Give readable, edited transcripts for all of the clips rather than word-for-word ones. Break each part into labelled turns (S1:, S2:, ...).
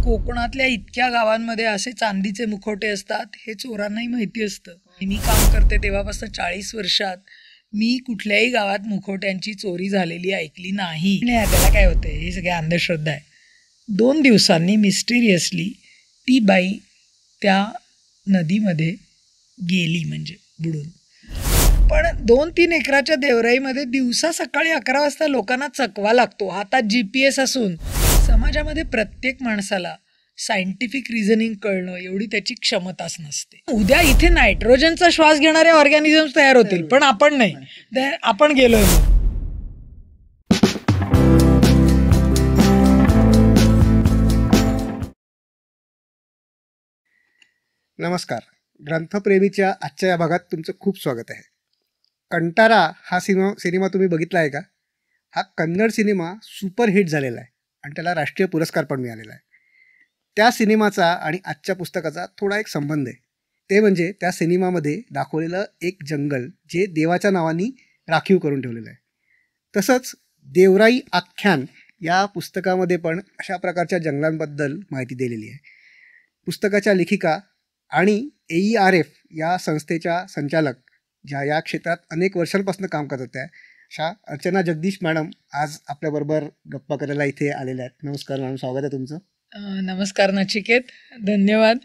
S1: कोकणातल्या इतक्या गावांमध्ये असे चांदीचे मुखवटे असतात हे चोरांनाही माहिती असतं. मी काम करते तेव्हापासून 40 वर्षात मी कुठल्याही गावात मुखवट्यांची चोरी झालेली ऐकली नाही. त्याला काय होतंय, ही सगळी अंधश्रद्धा आहे. 2 दिवसांनी मिस्टिरियसली ती बाई त्या नदीमध्ये गेली, म्हणजे बुडून. पण 2-3 एकराच्या देवराईमध्ये दिवसा सकाळी 11 वाजता लोकांना चकवा लागतो. हातात GPS असून समाजामध्ये प्रत्येक माणसाला सायंटिफिक रिझनिंग कळणं एवढी त्याची क्षमताच नसते. उद्या इथे नायट्रोजनचा श्वास घेणारे ऑर्गॅनिझम्स तयार होतील, पण आपण नाही. आपण गेलोय.
S2: नमस्कार. ग्रंथप्रेमीच्या आजच्या या भागात तुमचं खूप स्वागत आहे. कंटारा हा सिनेमा तुम्ही बघितला आहे का? हा कन्नड सिनेमा सुपरहिट झालेला आहे आणि त्याला राष्ट्रीय पुरस्कार पण मिळालेला आहे. त्या सिनेमाचा आणि आजच्या पुस्तकाचा थोडा एक संबंध आहे. ते म्हणजे त्या सिनेमामध्ये दाखवलेलं एक जंगल जे देवाच्या नावाने राखीव करून ठेवलेलं आहे. तसंच देवराई आख्यान या पुस्तकामध्ये पण अशा प्रकारच्या जंगलांबद्दल माहिती दिलेली आहे. पुस्तकाच्या लेखिका आणि AERF या संस्थेच्या संचालक, ज्या या क्षेत्रात अनेक वर्षांपासून काम करत होत्या, अशा अर्चना जगदीश मॅडम आज आपल्याबरोबर गप्पा करायला इथे आलेल्या आहेत. नमस्कार मॅडम, स्वागत आहे तुमचं.
S1: नमस्कार नचिकेत, धन्यवाद.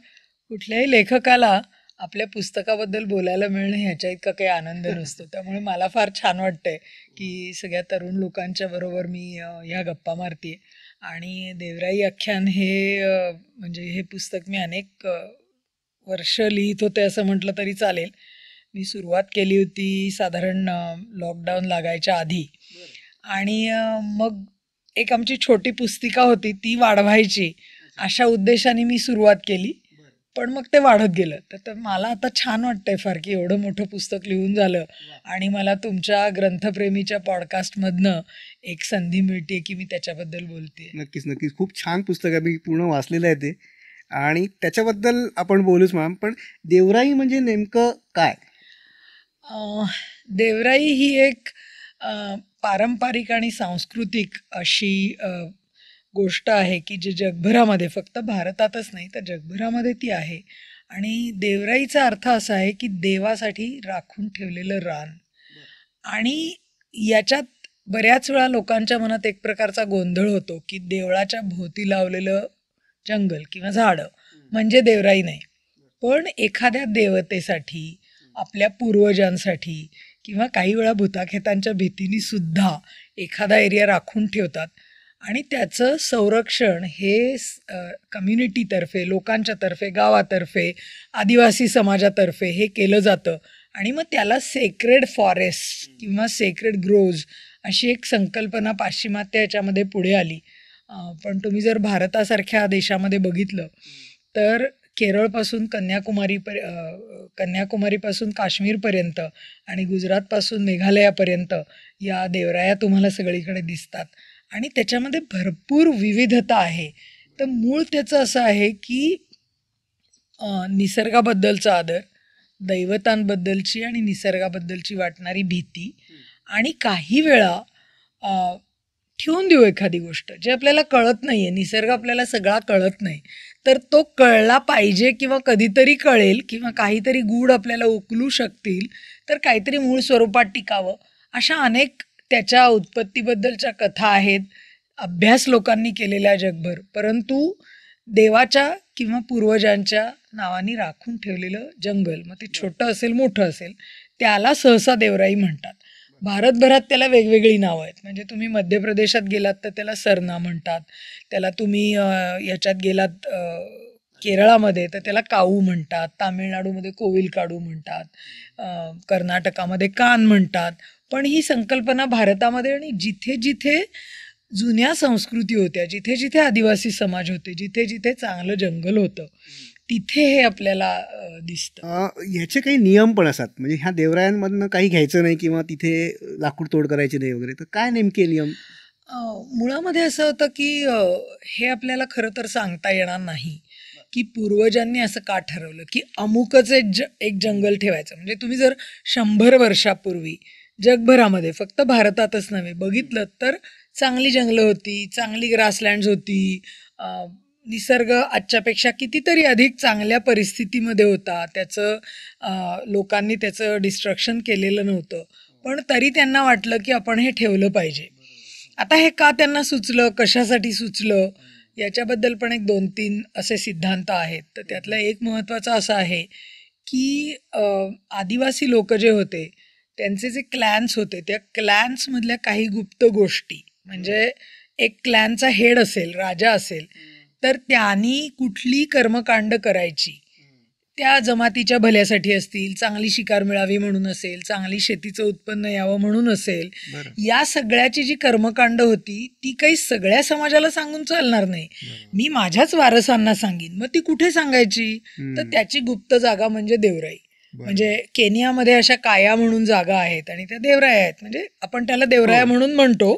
S1: कुठल्याही लेखकाला आपल्या पुस्तकाबद्दल बोलायला मिळणं ह्याच्या इतका काही आनंद नसतो. त्यामुळे मला फार छान वाटतंय की सगळ्या तरुण लोकांच्या बरोबर मी ह्या गप्पा मारते. आणि देवराई आख्यान हे म्हणजे हे पुस्तक मी अनेक वर्ष लिहित होते असं म्हटलं तरी चालेल. मी सुरुवात केली होती साधारण लॉकडाऊन लागायच्या आधी. आणि मग एक आमची छोटी पुस्तिका होती, ती वाढवायची अशा उद्देशाने मी सुरुवात केली. पण मग ते वाढत गेलं. तर मला आता छान वाटतंय फार की एवढं मोठं पुस्तक लिहून झालं आणि मला तुमच्या ग्रंथप्रेमीच्या पॉडकास्टमधनं एक संधी मिळते की मी त्याच्याबद्दल बोलते.
S2: नक्कीच खूप छान पुस्तक आहे. मी पूर्ण वाचलेलं आहे ते आणि त्याच्याबद्दल आपण बोलूच मॅम. पण देवराई म्हणजे नेमकं काय?
S1: देवराई ही एक पारंपरिक आणि सांस्कृतिक अशी गोष्ट आहे की जे जगभरामध्ये, फक्त भारतातच नाही तर जगभरामध्ये ती आहे. आणि देवराईचा अर्थ असा आहे की देवासाठी राखून ठेवलेलं रान. आणि याच्यात बऱ्याच वेळा लोकांच्या मनात एक प्रकारचा गोंधळ होतो की देवळाच्या भोवती लावलेलं जंगल किंवा झाडं म्हणजे देवराई नाही. पण एखाद्या देवतेसाठी, आपल्या पूर्वजांसाठी किंवा काही वेळा भूताखेतांच्या भीतीने सुद्धा एखादा एरिया राखून ठेवतात. आणि त्याचं संरक्षण हे कम्युनिटीतर्फे, लोकांच्या तर्फे, गावातर्फे, आदिवासी समाजातर्फे हे केलं जातं. आणि मग त्याला सेक्रेड फॉरेस्ट किंवा सेक्रेड ग्रोव्ज अशी एक संकल्पना पाश्चिमात्य याच्यामध्ये पुढे आली. पण तुम्ही जर भारतासारख्या देशामध्ये बघितलं तर केरळपासून कन्याकुमारीपासून काश्मीरपर्यंत आणि गुजरातपासून मेघालयापर्यंत या देवराया तुम्हाला सगळीकडे दिसतात. आणि त्याच्यामध्ये भरपूर विविधता आहे. तर मूळ त्याचं असं आहे की निसर्गाबद्दलचा आदर, दैवतांबद्दलची आणि निसर्गाबद्दलची वाटणारी भीती, आणि काही वेळा ठेवून देऊ एखादी गोष्ट जे आपल्याला कळत नाही आहे. निसर्ग आपल्याला सगळा कळत नाही, तर तो कळला पाहिजे किंवा कधीतरी कळेल किंवा काहीतरी गूढ आपल्याला उकलू शकतील, तर काहीतरी मूळ स्वरूपात टिकावं. अशा अनेक त्याच्या उत्पत्तीबद्दलच्या कथा आहेत, अभ्यास लोकांनी केलेला जगभर. परंतु देवाच्या किंवा पूर्वजांच्या नावाने राखून ठेवलेलं जंगल, मग ते छोटं असेल मोठं असेल, त्याला सहसा देवराई म्हणतात. भारतभरात त्याला वेगवेगळी नावं आहेत. म्हणजे तुम्ही मध्य प्रदेशात गेलात तर त्याला सरना म्हणतात, त्याला तुम्ही याच्यात गेलात केरळामध्ये तर त्याला काऊ म्हणतात, तामिळनाडूमध्ये कोविलकाडू म्हणतात, कर्नाटकामध्ये कान म्हणतात. पण ही संकल्पना भारतामध्ये आणि जिथे जिथे जुन्या संस्कृती होत्या, जिथे जिथे आदिवासी समाज होते, जिथे जिथे चांगलं जंगल होतं, तिथे हे आपल्याला दिसतं.
S2: ह्याचे काही नियम पण असतात. म्हणजे ह्या देवरायांमधनं काही घ्यायचं नाही किंवा तिथे लाकूड तोड करायची नाही वगैरे, तर काय नेमके नियम?
S1: मुळामध्ये असं होतं की हे आपल्याला खरं तर सांगता येणार नाही की पूर्वजांनी असं का ठरवलं की अमुकच एक जंगल ठेवायचं. म्हणजे तुम्ही जर 100 वर्षापूर्वी जगभरामध्ये, फक्त भारतातच नव्हे, बघितलं तर चांगली जंगलं होती, चांगली ग्रासलँड्स होती, निसर्ग आजच्यापेक्षा कितीतरी अधिक चांगल्या परिस्थितीमध्ये होता. लोकांनी त्याचं डिस्ट्रक्शन केलेलं नव्हतं, पण तरी त्यांना वाटलं की आपण हे ठेवलं पाहिजे. आता हे का त्यांना सुचलं, कशासाठी सुचलं, याच्याबद्दल पण एक 2-3 असे सिद्धांत आहेत. तर त्यातला एक महत्त्वाचा असा आहे की आदिवासी लोक जे होते त्यांचे जे क्लॅन्स होते, त्या क्लॅन्समधल्या काही गुप्त गोष्टी, म्हणजे एक क्लॅनचा हेड असेल, राजा असेल, तर त्यांनी कुठली कर्मकांड करायची त्या जमातीच्या भल्यासाठी असतील, चांगली शिकार मिळावी म्हणून असेल, चांगली शेतीचं उत्पन्न यावं म्हणून असेल,
S2: बरं.
S1: या सगळ्याची जी कर्मकांड होती ती काही सगळ्या समाजाला सांगून चालणार नाही. मी माझ्याच वारसांना सांगीन. मग ती कुठे सांगायची? तर त्याची गुप्त जागा म्हणजे देवराई. म्हणजे केनियामध्ये अशा काया म्हणून जागा आहेत आणि त्या देवराया आहेत, म्हणजे आपण त्याला देवराया म्हणून म्हणतो,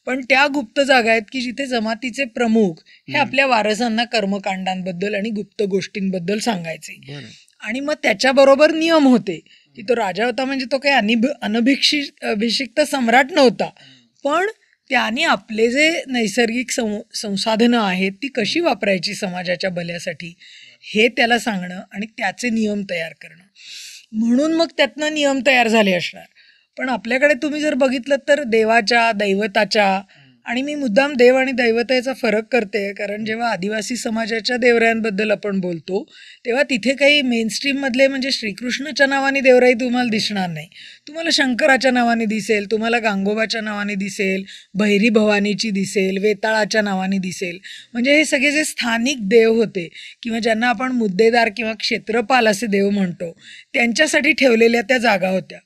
S1: पण त्या गुप्त जागा आहेत की जिथे जमातीचे प्रमुख हे आपल्या वारसांना कर्मकांडांबद्दल आणि गुप्त गोष्टींबद्दल सांगायचे. आणि मग त्याच्याबरोबर नियम होते की तो राजा होता म्हणजे तो काही अनभिषिक्त सम्राट नव्हता, पण त्याने आपले जे नैसर्गिक संसाधनं आहेत ती कशी वापरायची समाजाच्या भल्यासाठी हे त्याला सांगणं आणि त्याचे नियम तयार करणं. म्हणून मग त्यातनं नियम तयार झाले असणार. पण आपल्याकडे तुम्ही जर बघितलं तर देवाच्या, दैवताच्या, आणि मी मुद्दाम देव आणि दैवत याचा फरक करते कारण जेव्हा आदिवासी समाजाच्या देवरायांबद्दल आपण बोलतो तेव्हा तिथे काही मेनस्ट्रीममधले म्हणजे श्रीकृष्णाच्या नावाने देवराई तुम्हाला दिसणार नाही. तुम्हाला शंकराच्या नावाने दिसेल, तुम्हाला गांगोबाच्या नावाने दिसेल, भैरी भवानीची दिसेल, वेताळाच्या नावाने दिसेल. म्हणजे हे सगळे जे स्थानिक देव होते किंवा ज्यांना आपण मुद्देदार किंवा क्षेत्रपाल असे देव म्हणतो त्यांच्यासाठी ठेवलेल्या त्या जागा होत्या.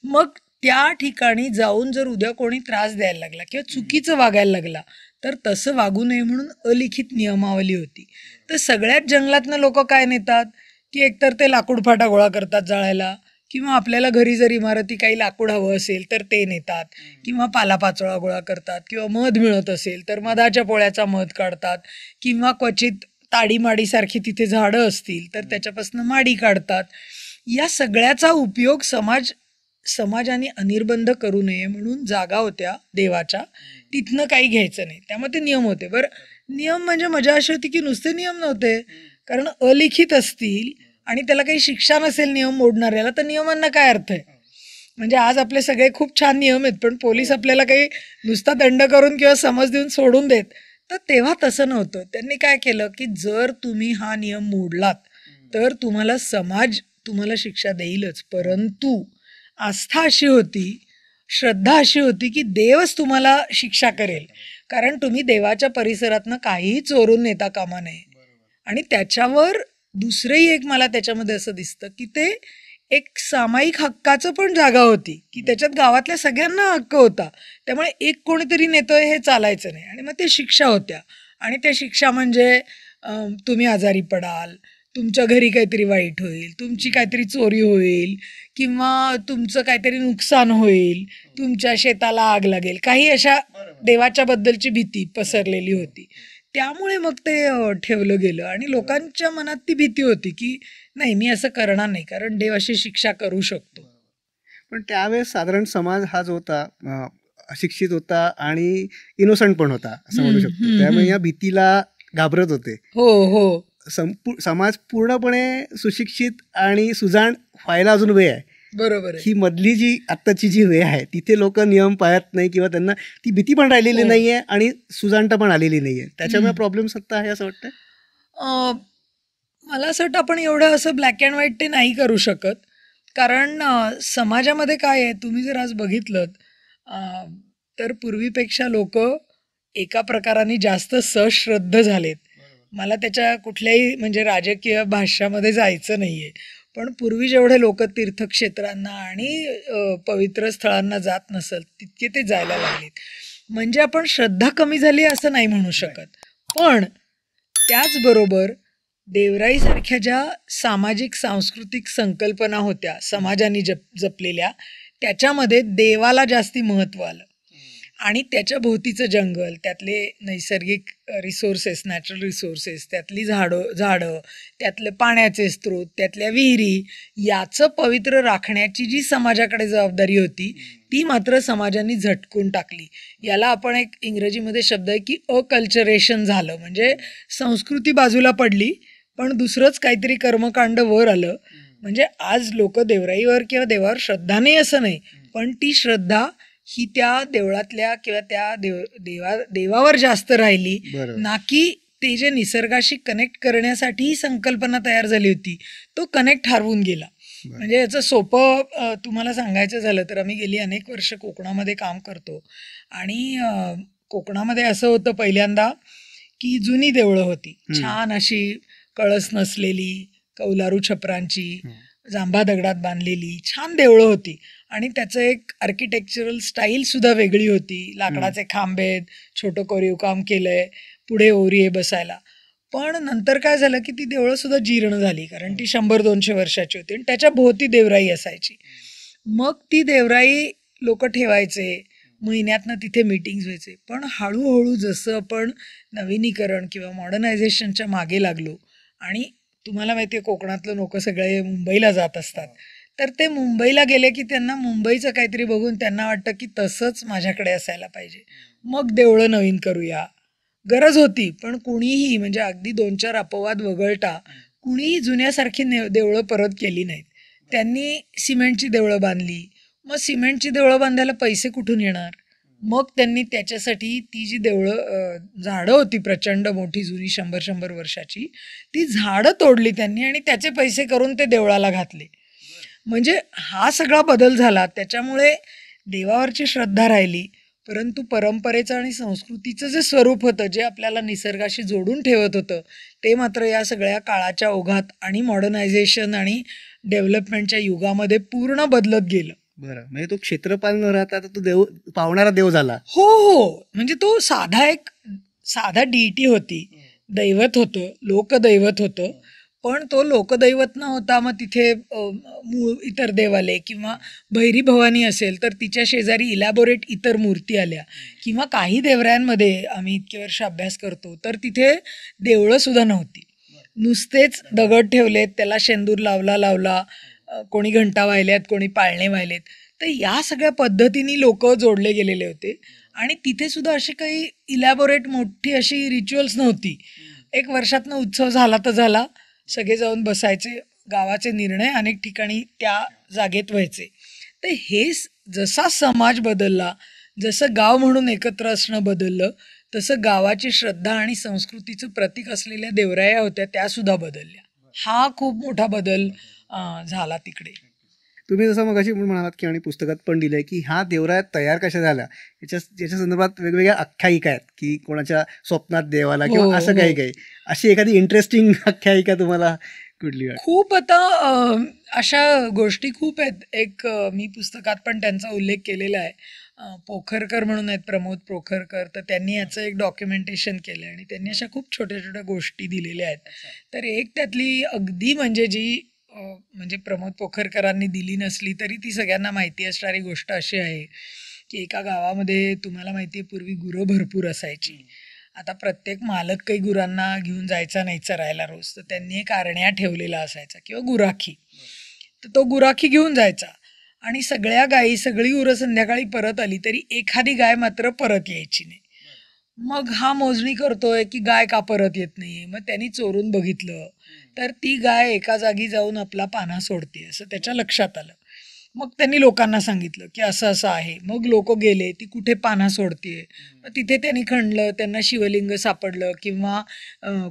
S1: मग त्या ठिकाणी जाऊन जर उद्या कोणी त्रास द्यायला लागला किंवा चुकीचं वागायला लागला तर तसं वागू नये म्हणून अलिखित नियमावली होती. तर सगळ्यात जंगलातनं लोक काय नेतात की एकतर ते लाकूड फाटा गोळा करतात जाळायला, किंवा आपल्याला घरी जर इमारती काही लाकूड हवं असेल तर ते नेतात, किंवा पालापाचोळा गोळा करतात, किंवा मध मिळत असेल तर मधाच्या पोळ्याचा मध काढतात, किंवा क्वचित ताडीमाडीसारखी तिथे झाडं असतील तर त्याच्यापासून माडी काढतात. या सगळ्याचा उपयोग समाजाने अनिर्बंध करू नये म्हणून जागा होत्या देवाच्या, तिथनं काही घ्यायचं नाही. त्यामुळे ते नियम होते. बरं, नियम म्हणजे मजा अशी होती की नुसते नियम नव्हते, कारण अलिखित असतील आणि त्याला काही शिक्षा नसेल नियम मोडणाऱ्याला तर नियमांना काय अर्थ आहे. म्हणजे आज आपले सगळे खूप छान नियम आहेत पण पोलीस आपल्याला काही नुसता दंड करून किंवा समज देऊन सोडून देत, तर तेव्हा तसं नव्हतं. त्यांनी काय केलं की जर तुम्ही हा नियम मोडलात तर तुम्हाला समाज तुम्हाला शिक्षा देईलच, परंतु आस्था अशी होती, श्रद्धा अशी होती की देवच तुम्हाला शिक्षा करेल, कारण तुम्ही देवाच्या परिसरातनं काहीही चोरून नेता कामा नये. आणि त्याच्यावर दुसरंही एक मला त्याच्यामध्ये असं दिसतं की ते एक सामायिक हक्काचं पण जागा होती की त्याच्यात गावातल्या सगळ्यांना हक्क होता, त्यामुळे एक कोणीतरी नेतोय हे चालायचं नाही. आणि मग ते शिक्षा होत्या, आणि त्या शिक्षा म्हणजे तुम्ही आजारी पडाल, तुमच्या घरी काहीतरी वाईट होईल, तुमची काहीतरी चोरी होईल, किंवा तुमचं काहीतरी नुकसान होईल, तुमच्या शेताला आग लागेल, काही अशा देवाच्या बद्दलची भीती पसरलेली होती. त्यामुळे मग ते ठेवलं गेलं आणि लोकांच्या मनात ती भीती होती की नाही, मी असं करणार नाही कारण देव अशी शिक्षा करू शकतो.
S2: पण त्यावेळेस साधारण समाज हा जो होता अशिक्षित होता आणि इनोसंट पण होता असं म्हणू शकतो, त्यामुळे या भीतीला घाबरत होते.
S1: हो हो,
S2: समाज पूर्णपणे सुशिक्षित आणि सुजाण व्हायला अजून वेळ आहे.
S1: बरोबर आहे.
S2: ही मधली जी आत्ताची जी वेळ आहे तिथे लोक नियम पाळत नाही किंवा त्यांना ती भीती पण राहिलेली नाहीये आणि सुजाणता पण आलेली नाहीये, त्याच्यामुळे प्रॉब्लेम सत्ता आहे असं वाटतं.
S1: मला असं वाटतं आपण एवढं असं ब्लॅक अँड व्हाईट ते नाही करू शकत, कारण समाजामध्ये काय आहे, तुम्ही जर आज बघितलं तर पूर्वीपेक्षा लोक एका प्रकाराने जास्त सश्रद्ध झालेत. मला त्याच्या कुठल्याही म्हणजे राजकीय भाष्यामध्ये जायचं नाहीये, पण पूर्वी जेवढे लोक तीर्थक्षेत्रांना आणि पवित्र स्थळांना जात नसत तितके ते जायला लागलेत. म्हणजे आपण श्रद्धा कमी झाली असं नाही म्हणू शकत, पण त्याचबरोबर देवराईसारख्या ज्या सामाजिक सांस्कृतिक संकल्पना होत्या समाजाने जपलेल्या, त्याच्यामध्ये देवाला जास्ती महत्त्व आलं. आणि त्याच्या भोवतीचं जंगल, त्यातले नैसर्गिक रिसोर्सेस, नॅचरल रिसोर्सेस, त्यातली झाडं, त्यातले पाण्याचे स्रोत, त्यातल्या विहिरी, याचं पवित्र राखण्याची जी समाजाकडे जबाबदारी होती ती मात्र समाजाने झटकून टाकली. याला आपण एक इंग्रजीमध्ये शब्द आहे की अकल्चरेशन झालं. म्हणजे संस्कृती बाजूला पडली पण दुसरंच काहीतरी कर्मकांड वर आलं. म्हणजे आज लोक देवराईवर किंवा देवावर श्रद्धा नाही असं नाही, पण ती श्रद्धा ही त्या देवळातल्या किंवा त्या देवावर जास्त राहिली,
S2: बरोबर.
S1: ना की ते जे निसर्गाशी कनेक्ट करण्यासाठी ही संकल्पना तयार झाली होती तो कनेक्ट हरवून गेला.
S2: बरं.
S1: म्हणजे याचं सोपं तुम्हाला सांगायचं झालं तर आम्ही गेली अनेक वर्ष कोकणामध्ये काम करतो आणि कोकणामध्ये असं होतं पहिल्यांदा की जुनी देवळं होती, छान अशी कळस नसलेली, कौलारू छपरांची, जांभा दगडात बांधलेली छान देवळं होती आणि त्याचं एक आर्किटेक्चरल स्टाईल सुद्धा वेगळी होती. लाकडाचे खांबे, छोटं कोरीव काम केलंय, पुढे ओरी आहे बसायला. पण नंतर काय झालं की ती देवळं सुद्धा जीर्ण झाली, कारण ती 100-200 वर्षाची होती आणि त्याच्या भोवती देवराई असायची. मग ती देवराई लोक ठेवायचे, महिन्यातनं तिथे मीटिंग्स व्हायचे. पण हळूहळू जसं आपण नवीनीकरण किंवा मॉडर्नायझेशनच्या मागे लागलो आणि तुम्हाला माहिती आहे कोकणातलं लोक सगळे मुंबईला जात असतात, तर ते मुंबईला गेले की त्यांना मुंबईचं काहीतरी बघून त्यांना वाटतं की तसंच माझ्याकडे असायला पाहिजे, मग देवळं नवीन करूया. गरज होती पण कुणीही, म्हणजे अगदी 2-4 अपवाद वगळता कुणीही जुन्यासारखी देवळं परत केली नाहीत. त्यांनी सिमेंटची देवळं बांधली. मग सिमेंटची देवळं बांधायला पैसे कुठून येणार? मग त्यांनी त्याच्यासाठी ती जी देवळं झाडं होती प्रचंड मोठी जुनी 100-100 वर्षाची, ती झाडं तोडली त्यांनी आणि त्याचे पैसे करून ते देवळाला घातले. म्हणजे हा सगळा बदल झाला. त्याच्यामुळे देवावरची श्रद्धा राहिली, परंतु परंपरेचं आणि संस्कृतीचं जे स्वरूप होतं, जे आपल्याला निसर्गाशी जोडून ठेवत होतं, ते मात्र या सगळ्या काळाच्या ओघात आणि मॉडर्नायझेशन आणि डेव्हलपमेंटच्या युगामध्ये पूर्ण बदलत गेलं.
S2: बरं, म्हणजे तो क्षेत्रपाल न राहता आता तो देव, पावणारा देव झाला.
S1: हो हो, म्हणजे तो साधा डीटी होती, दैवत होतं, लोकदैवत होतं. पण तो लोकदैवत न होता मग तिथे मूळ इतर देव आले किंवा भैरी भवानी असेल तर तिच्या शेजारी इलॅबोरेट इतर मूर्ती आल्या, किंवा काही देवरायांमध्ये आम्ही इतके वर्ष अभ्यास करतो तर तिथे देवळं सुद्धा नव्हती, नुसतेच दगड ठेवलेत, त्याला शेंदूर लावला, कोणी घंटा वाहिल्यात, कोणी पाळणे वाहिलेत. तर या सगळ्या पद्धतीने लोक जोडले गेलेले होते आणि तिथे सुद्धा अशी काही इलॅबोरेट मोठी अशी रिच्युअल्स नव्हती. एक वर्षातनं उत्सव झाला तर झाला, सगळे जाऊन बसायचे, गावाचे निर्णय अनेक ठिकाणी त्या जागेत व्हायचे. तर हे जसा समाज बदलला, जसं गाव म्हणून एकत्र असणं बदललं, तसं गावाची श्रद्धा आणि संस्कृतीचं प्रतीक असलेल्या देवराया होत्या त्या सुद्धा बदलल्या. हा खूप मोठा बदल झाला तिकडे.
S2: तुम्ही जसं मगाशी म्हणालात की आणि पुस्तकात पण दिलंय की हा देवराया तयार कशा झाल्या, याच्या संदर्भात वेगवेगळ्या आख्यायिका आहेत की कोणाच्या स्वप्नात देवाला किंवा असं काही अशी एखादी इंटरेस्टिंग आख्यायिका तुम्हाला कुठली वाटते?
S1: खूप आता अशा गोष्टी खूप आहेत. एक मी पुस्तकात पण त्यांचा उल्लेख केलेला आहे. पोखरकर म्हणून आहेत, प्रमोद पोखरकर, तर त्यांनी याचं एक डॉक्युमेंटेशन केलं आणि त्यांनी अशा खूप छोट्या छोट्या गोष्टी दिलेल्या आहेत. तर एक त्यातली अगदी म्हणजे जी म्हणजे प्रमोद पोखरकरांनी दिली नसली तरी ती सगळ्यांना माहिती असणारी गोष्ट अशी आहे की एका गावामध्ये तुम्हाला माहिती आहे पूर्वी गुरं भरपूर असायची. आता प्रत्येक मालक काही गुरांना घेऊन जायचा नाही चरायला रोज, तर त्यांनी एक आरण्या ठेवलेला असायचा किंवा गुराखी. तर तो गुराखी घेऊन जायचा आणि सगळ्या गायी, सगळी गुरं संध्याकाळी परत आली तरी एखादी गाय मात्र परत यायची नाही. मग हा मोजणी करतोय की गाय का परत येत नाही. मग त्यांनी चोरून बघितलं तर ती गाय एका जागी जाऊन आपला पाना सोडते असं त्याच्या लक्षात आलं. मग त्यांनी लोकांना सांगितलं की असं असं आहे. मग लोक गेले, ती कुठे पाना सोडतीये. मग तिथे त्यांनी खणलं, त्यांना शिवलिंग सापडलं किंवा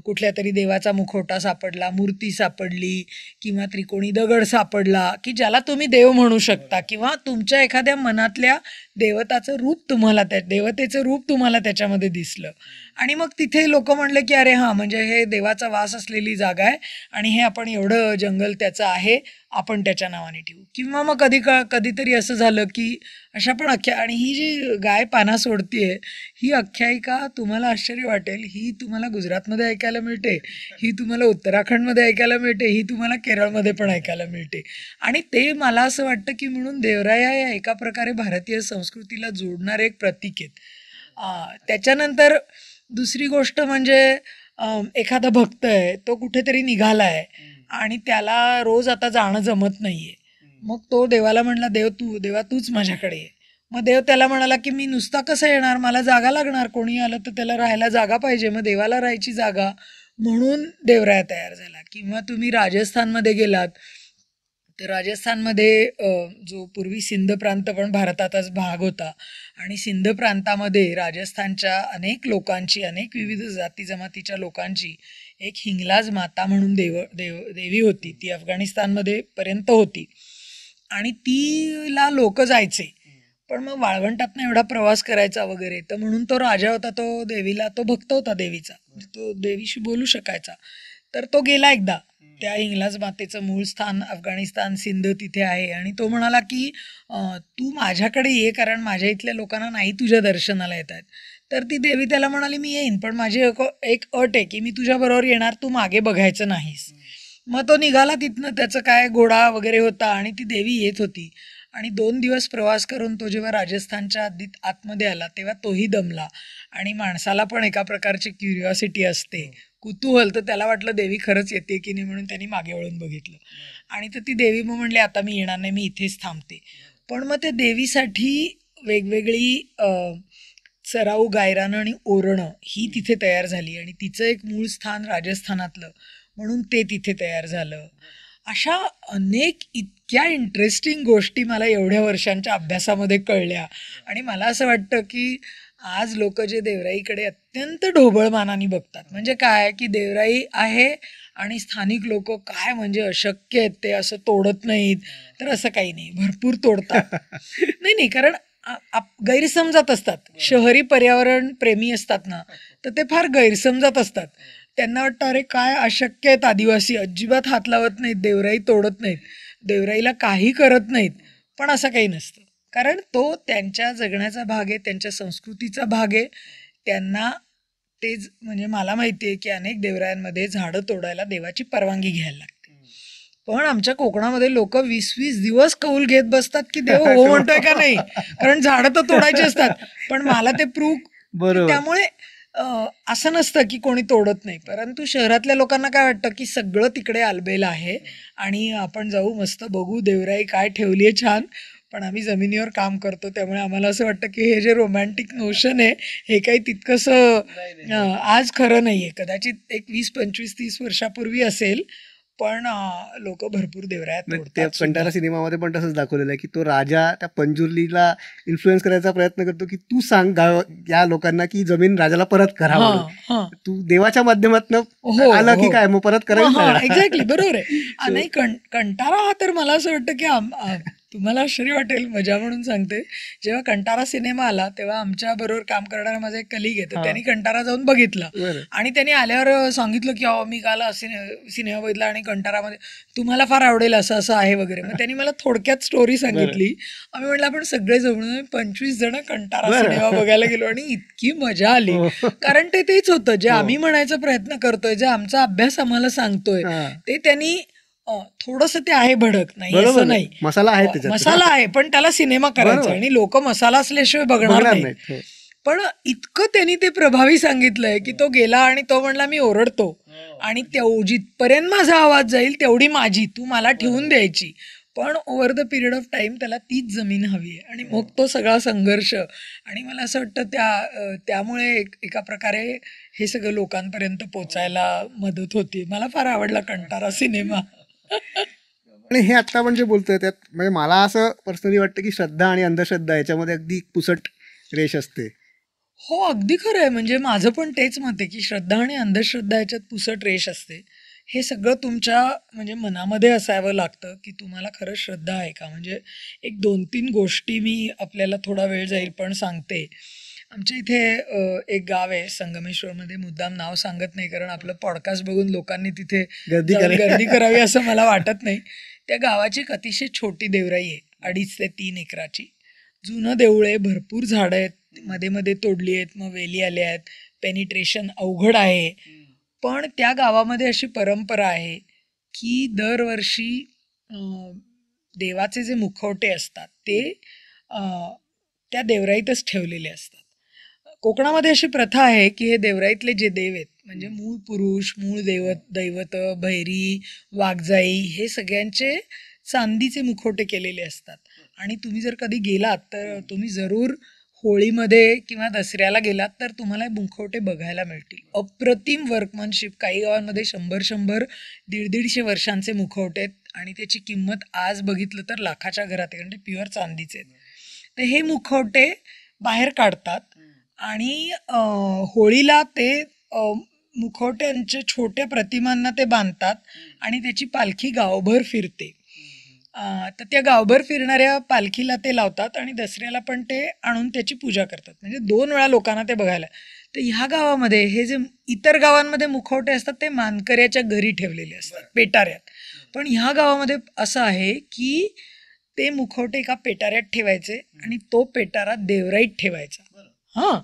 S1: कुठल्या तरी देवाचा मुखवटा सापडला, मूर्ती सापडली किंवा त्रिकोणी दगड सापडला की ज्याला तुम्ही देव म्हणू शकता किंवा तुमच्या एखाद्या मनातल्या देवतेचं रूप तुम्हाला त्याच्यामध्ये दिसलं. आणि मग तिथे लोक म्हणले की अरे हां, म्हणजे हे देवाचा वास असलेली जागा आहे आणि हे आपण एवढं जंगल त्याचं आहे आपण त्याच्या नावाने ठेवू. किंवा मग कधीतरी असं झालं की अशा पण आणि ही जी गाय पाना सोडतीये ही आख्यायिका तुम्हाला आश्चर्य वाटेल, ही तुम्हाला गुजरातमध्ये ऐकायला मिळते, ही तुम्हाला उत्तराखंडमध्ये ऐकायला मिळते, ही तुम्हाला केरळमध्ये पण ऐकायला मिळते. आणि ते मला असं वाटतं की म्हणून देवराया या एका प्रकारे भारतीय संस्कृतीला जोडणारे एक प्रतीक आहेत. त्याच्यानंतर दुसरी गोष्ट म्हणजे एखादा भक्त आहे, तो कुठेतरी निघाला आहे आणि त्याला रोज आता जाणं जमत नाहीये. मग तो देवाला म्हणला, देवा तूच माझ्याकडे ये. मग देव त्याला म्हणाला की मी नुसता कसं येणार, मला जागा लागणार, कोणी आलं तर त्याला राहायला जागा पाहिजे, मग देवाला राहायची जागा, म्हणून देवराया तयार झाला. किंवा तुम्ही राजस्थानमध्ये गेलात तर राजस्थानमध्ये जो पूर्वी सिंध प्रांत पण भारताचाच भाग होता आणि सिंध प्रांतामध्ये राजस्थानच्या अनेक लोकांची, अनेक विविध जाती जमातीच्या लोकांची एक हिंगलाज माता म्हणून देवी होती. ती अफगाणिस्तानमध्ये पर्यंत होती आणि तीला लोक जायचे, पण मग वाळवंटातनं एवढा प्रवास करायचा वगैरे, तर म्हणून तो राजा होता, तो देवीला, तो भक्त होता देवीचा, तो देवीशी बोलू शकायचा. तर तो गेला एकदा, त्या हिंगलाज मातेचं मूळ स्थान अफगाणिस्तान सिंध तिथे आहे, आणि तो म्हणाला की तू माझ्याकडे ये, कारण माझ्या इथल्या लोकांना नाही तुझ्या दर्शनाला येत आहेत. तर ती देवी त्याला म्हणाली मी येईन, पण माझी एक अट आहे की मी तुझ्याबरोबर येणार, तू मागे बघायचं नाहीस. मग तो निघाला तिथनं, त्याचं काय घोडा वगैरे होता आणि ती देवी येत होती. आणि 2 दिवस प्रवास करून तो जेव्हा राजस्थानच्या आतमध्ये आला तेव्हा तोही दमला. आणि माणसाला पण एका प्रकारची क्युरिओसिटी असते, कुतूहल, तर त्याला वाटलं देवी खरंच येते की नाही, म्हणून त्यांनी मागे वळून बघितलं. आणि तर ती देवी मग म्हणली आता मी येणार नाही, मी इथेच थांबते. पण मग त्या देवीसाठी वेगवेगळी चराऊ गायरानं आणि ओरणं ही तिथे तयार झाली आणि तिचं एक मूळ स्थान राजस्थानातलं म्हणून ते तिथे तयार झालं. अशा अनेक इतक्या इंटरेस्टिंग गोष्टी मला एवढ्या वर्षांच्या अभ्यासामध्ये कळल्या. आणि मला असं वाटतं की आज लोक जे देवराईकडे अत्यंत ढोबळ मानाने बघतात, म्हणजे काय की देवराई आहे आणि स्थानिक लोक काय म्हणजे अशक्य आहेत, ते असं तोडत नाहीत, तर असं काही नाही, भरपूर तोडतात. नाही नाही, कारण गैरसमजात असतात. शहरी पर्यावरण प्रेमी असतात ना, तर ते फार गैरसमजात असतात. त्यांना वाटतं अरे काय अशक्य आहेत, आदिवासी अजिबात हात लावत नाहीत, देवराई तोडत नाहीत, देवराईला काही करत नाहीत. पण असं काही नसतं, कारण तो त्यांच्या जगण्याचा भाग आहे, त्यांच्या संस्कृतीचा भाग आहे. त्यांना तेच म्हणजे मला माहिती आहे की अनेक देवरायांमध्ये झाडं तोडायला देवाची परवानगी घ्यायला लागते. पण आमच्या कोकणामध्ये लोक 20-20 दिवस कौल घेत बसतात की देव हो म्हणतोय का नाही, कारण झाडं तर तोडायची असतात, पण मला ते प्रूव्ह.
S2: बरोबर.
S1: त्यामुळे असं नसतं की कोणी तोडत नाही, परंतु शहरातल्या लोकांना काय वाटतं की सगळं तिकडे आलबेल आहे आणि आपण जाऊ मस्त बघू देवराई काय ठेवली आहे छान, पण आम्ही जमिनीवर काम करतो, त्यामुळे आम्हाला असं वाटतं की हे जे रोमॅन्टिक नोशन आहे हे काही तितकंसं आज खरं नाही आहे. कदाचित एक 20-25-30 वर्षापूर्वी असेल, पण लोक भरपूर देवराया
S2: त्या
S1: तोडतात.
S2: कंटारा सिनेमामध्ये पण तसंच दाखवलेलं आहे की तो राजा त्या पंजुर्लीला इन्फ्लुएन्स करायचा प्रयत्न करतो की तू सांग गाव या लोकांना की जमीन राजाला परत करा म्हणून.
S1: हां
S2: तू देवाच्या माध्यमातून
S1: हो,
S2: आलं की
S1: हो.
S2: काय मग परत करायला
S1: एक्झॅक्टली बरोबर आहे. नाही, कंटारा हा तर मला असं वाटतं की तुम्हाला आश्चर्य वाटेल, मजा म्हणून सांगते, जेव्हा कंटारा सिनेमा आला तेव्हा आमच्या बरोबर काम करणारा माझा एक कलिग आहे, तर त्यांनी कंटारा जाऊन बघितला
S2: बरं.
S1: आणि त्यांनी आल्यावर सांगितलं की मी काल सिनेमा बघितला आणि कंटारामध्ये तुम्हाला फार आवडेल असं असं आहे वगैरे. मग त्यांनी मला थोडक्यात स्टोरी सांगितली. आम्ही म्हटलं आपण सगळे जमून 25 जण कंटारा सिनेमा बघायला गेलो आणि इतकी मजा आली, कारण ते तेच होतं जे आम्ही म्हणायचा प्रयत्न करतोय, जे आमचा अभ्यास आम्हाला सांगतोय, ते त्यांनी थोडंसं ते आहे भडक, नाही असं नाही,
S2: मसाला आहे त्याच्यात.
S1: मसाला आहे, पण त्याला सिनेमा करायचा आणि लोक मसाला असल्याशिवाय बघणार नाहीत. पण इतकं त्यांनी ते प्रभावी सांगितलंय की तो गेला आणि तो म्हणला मी ओरडतो आणि जिथपर्यंत माझा आवाज जाईल तेवढी माझी, तू मला ठेवून द्यायची, पण over the period of time त्याला तीच जमीन हवी आहे. आणि मग तो सगळा संघर्ष, आणि मला असं वाटतं त्यामुळे एका प्रकारे हे सगळं लोकांपर्यंत पोचायला मदत होती. मला फार आवडला कंटारा सिनेमा.
S2: आणि हे आत्ता आपण जे बोलतोय त्यात म्हणजे मला असं पर्सनली वाटतं की श्रद्धा आणि अंधश्रद्धा याच्यामध्ये अगदी पुसट रेष असते.
S1: हो, अगदी खरं आहे. म्हणजे माझं पण तेच मत आहे की श्रद्धा आणि अंधश्रद्धा याच्यात पुसट रेष असते. हे सगळं तुमच्या म्हणजे मनामध्ये असावं लागतं की तुम्हाला खरंच श्रद्धा आहे का. म्हणजे एक 2-3 गोष्टी मी आपल्याला थोडा वेळ जाईल पण सांगते. आमच्या इथे एक गाव आहे संगमेश्वरमध्ये, मुद्दाम नाव सांगत नाही कारण आपलं पॉडकास्ट बघून लोकांनी तिथे
S2: गर्दी
S1: जाऊन गर्दी करावी असं मला वाटत नाही. त्या गावाची एक अतिशय छोटी देवराई आहे, 2.5 ते 3 एकराची. जुनं देऊळ आहे, भरपूर झाडं आहेत, मध्ये मध्ये तोडली आहेत, मग वेली आल्या आहेत, पेनिट्रेशन अवघड आहे. पण त्या गावामध्ये अशी परंपरा आहे की दरवर्षी देवाचे जे मुखवटे असतात ते त्या देवराईतच ठेवलेले असतात. कोकणामध्ये अशी प्रथा आहे की हे देवराईतले जे देव आहेत म्हणजे मूळ पुरुष, मूळ दैवत, भैरी, वाघजाई हे सगळ्यांचे चांदीचे मुखवटे केलेले असतात. आणि तुम्ही जर कधी गेलात तर तुम्ही जरूर होळीमध्ये किंवा दसऱ्याला गेलात तर तुम्हाला हे मुखवटे बघायला मिळतील. अप्रतिम वर्कमनशिप. काही गावांमध्ये 100 150 वर्षांचे मुखवटे आहेत आणि त्याची किंमत आज बघितलं तर लाखाच्या घरात आहे, कारण ते प्युअर चांदीचे आहेत. तर हे मुखवटे बाहेर काढतात आणि होळीला ते मुखवट्यांच्या छोट्या प्रतिमांना ते बांधतात आणि त्याची पालखी गावभर फिरते. तर त्या गावभर फिरणाऱ्या पालखीला ते लावतात आणि दसऱ्याला पण ते आणून त्याची पूजा करतात. म्हणजे 2 वेळा लोकांना ते बघायला. तर ह्या गावामध्ये हे जे इतर गावांमध्ये मुखवटे असतात ते मानकऱ्याच्या घरी ठेवलेले असतात, पेटाऱ्यात. पण ह्या गावामध्ये असं आहे की ते मुखवटे एका पेटाऱ्यात ठेवायचे आणि तो पेटारा देवराईत ठेवायचा. हां,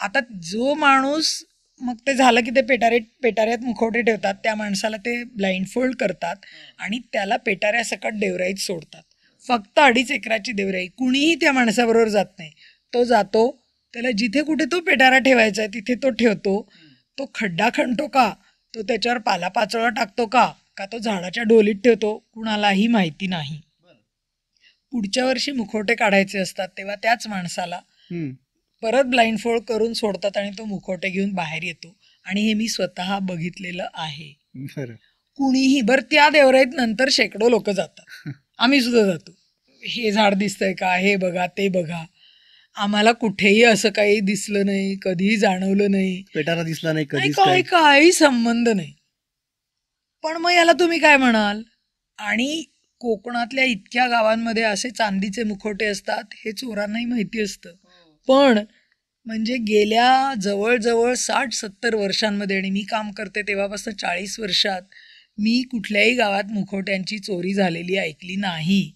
S1: आता जो माणूस मग ते झालं की ते पेटाऱ्यात मुखवटे ठेवतात, त्या माणसाला ते ब्लाइंडफोल्ड करतात आणि त्याला पेटाऱ्यासकट देवराईत सोडतात. फक्त 2.5 एकराची देवराई. कुणीही त्या माणसाबरोबर जात नाही. तो जातो, त्याला जिथे कुठे तो पेटारा ठेवायचा आहे तिथे तो ठेवतो. तो खड्डा खणतो का, तो त्याच्यावर पालापाचोळा टाकतो का तो झाडाच्या ढोलीत ठेवतो, कुणालाही माहिती नाही. पुढच्या वर्षी मुखवटे काढायचे असतात तेव्हा त्याच माणसाला परत ब्लाइंडफोल्ड करून सोडतात आणि तो मुखवटे घेऊन बाहेर येतो. आणि हे मी स्वतः बघितलेलं आहे. कुणीही त्या देवराईत नंतर शेकडो लोक जातात, आम्ही सुद्धा जातो. हे झाड दिसतंय का, हे बघा, ते बघा. आम्हाला कुठेही असं काही दिसलं नाही, कधीही जाणवलं नाही,
S2: पेटारा दिसला नाही,
S1: काही संबंध नाही. पण मग याला तुम्ही काय म्हणाल? आणि कोकणातल्या इतक्या गावांमध्ये असे चांदीचे मुखवटे असतात हे चोरांनाही माहिती असतं. पण म्हणजे गेल्या जवळजवळ 60-70 वर्षांमध्ये, आणि मी काम करते तेव्हापासून 40 वर्षात मी कुठल्याही गावात मुखवट्यांची चोरी झालेली ऐकली नाही.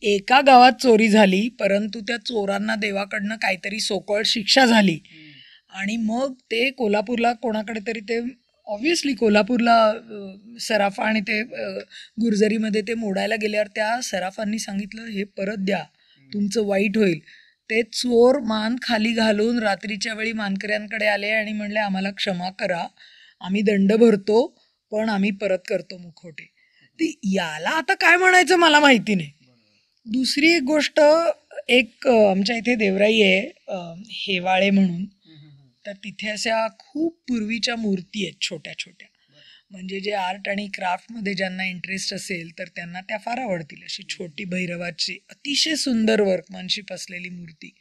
S1: एका गावात चोरी झाली, परंतु त्या चोरांना देवाकडनं काहीतरी सोकळ शिक्षा झाली आणि मग ते कोल्हापूरला कोणाकडे तरी ते ऑब्व्हियसली कोल्हापूरला सराफा आणि ते गुर्जरीमध्ये ते मोडायला गेल्यावर त्या सराफांनी सांगितलं हे परत द्या, तुमचं वाईट होईल. ते चोर मान खाली घालून रात्रीच्या वेळी मानकऱ्यांकडे आले आणि म्हणले आम्हाला क्षमा करा, आम्ही दंड भरतो पण आम्ही परत करतो मुखवटे. ती याला आता काय म्हणायचं मला माहिती नाही. दुसरी एक गोष्ट, एक आमच्या इथे देवराई आहे हेवाळे म्हणून, तर तिथे अशा खूप पूर्वीच्या मूर्ती आहेत छोट्या छोट्या. म्हणजे जे आर्ट आणि क्राफ्टमध्ये ज्यांना इंटरेस्ट असेल तर त्यांना त्या फार आवडतील. अशी छोटी भैरवाची अतिशय सुंदर वर्कमनशिप असलेली मूर्ती,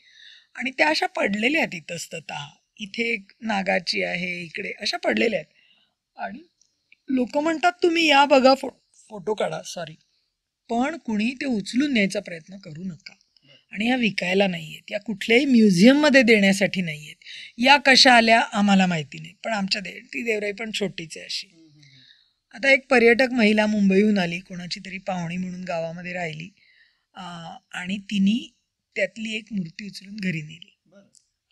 S1: आणि त्या अशा पडलेल्या आहेत इतस्ततः. इथे एक नागाची आहे, इकडे अशा पडलेल्या आहेत. आणि लोक म्हणतात तुम्ही या बघा, फोटो काढा, सॉरी, पण कुणी ते उचलून न्यायचा प्रयत्न करू नका. आणि या विकायला नाही आहेत, या कुठल्याही म्युझियममध्ये देण्यासाठी नाही आहेत. या कशा आल्या आम्हाला माहिती नाही, पण आमच्या ती देवराई पण छोटीच आहे अशी. आता एक पर्यटक महिला मुंबईहून आली, कोणाची तरी पाहुणी म्हणून गावामध्ये राहिली, आणि तिने त्यातली एक मूर्ती उचलून घरी नेली.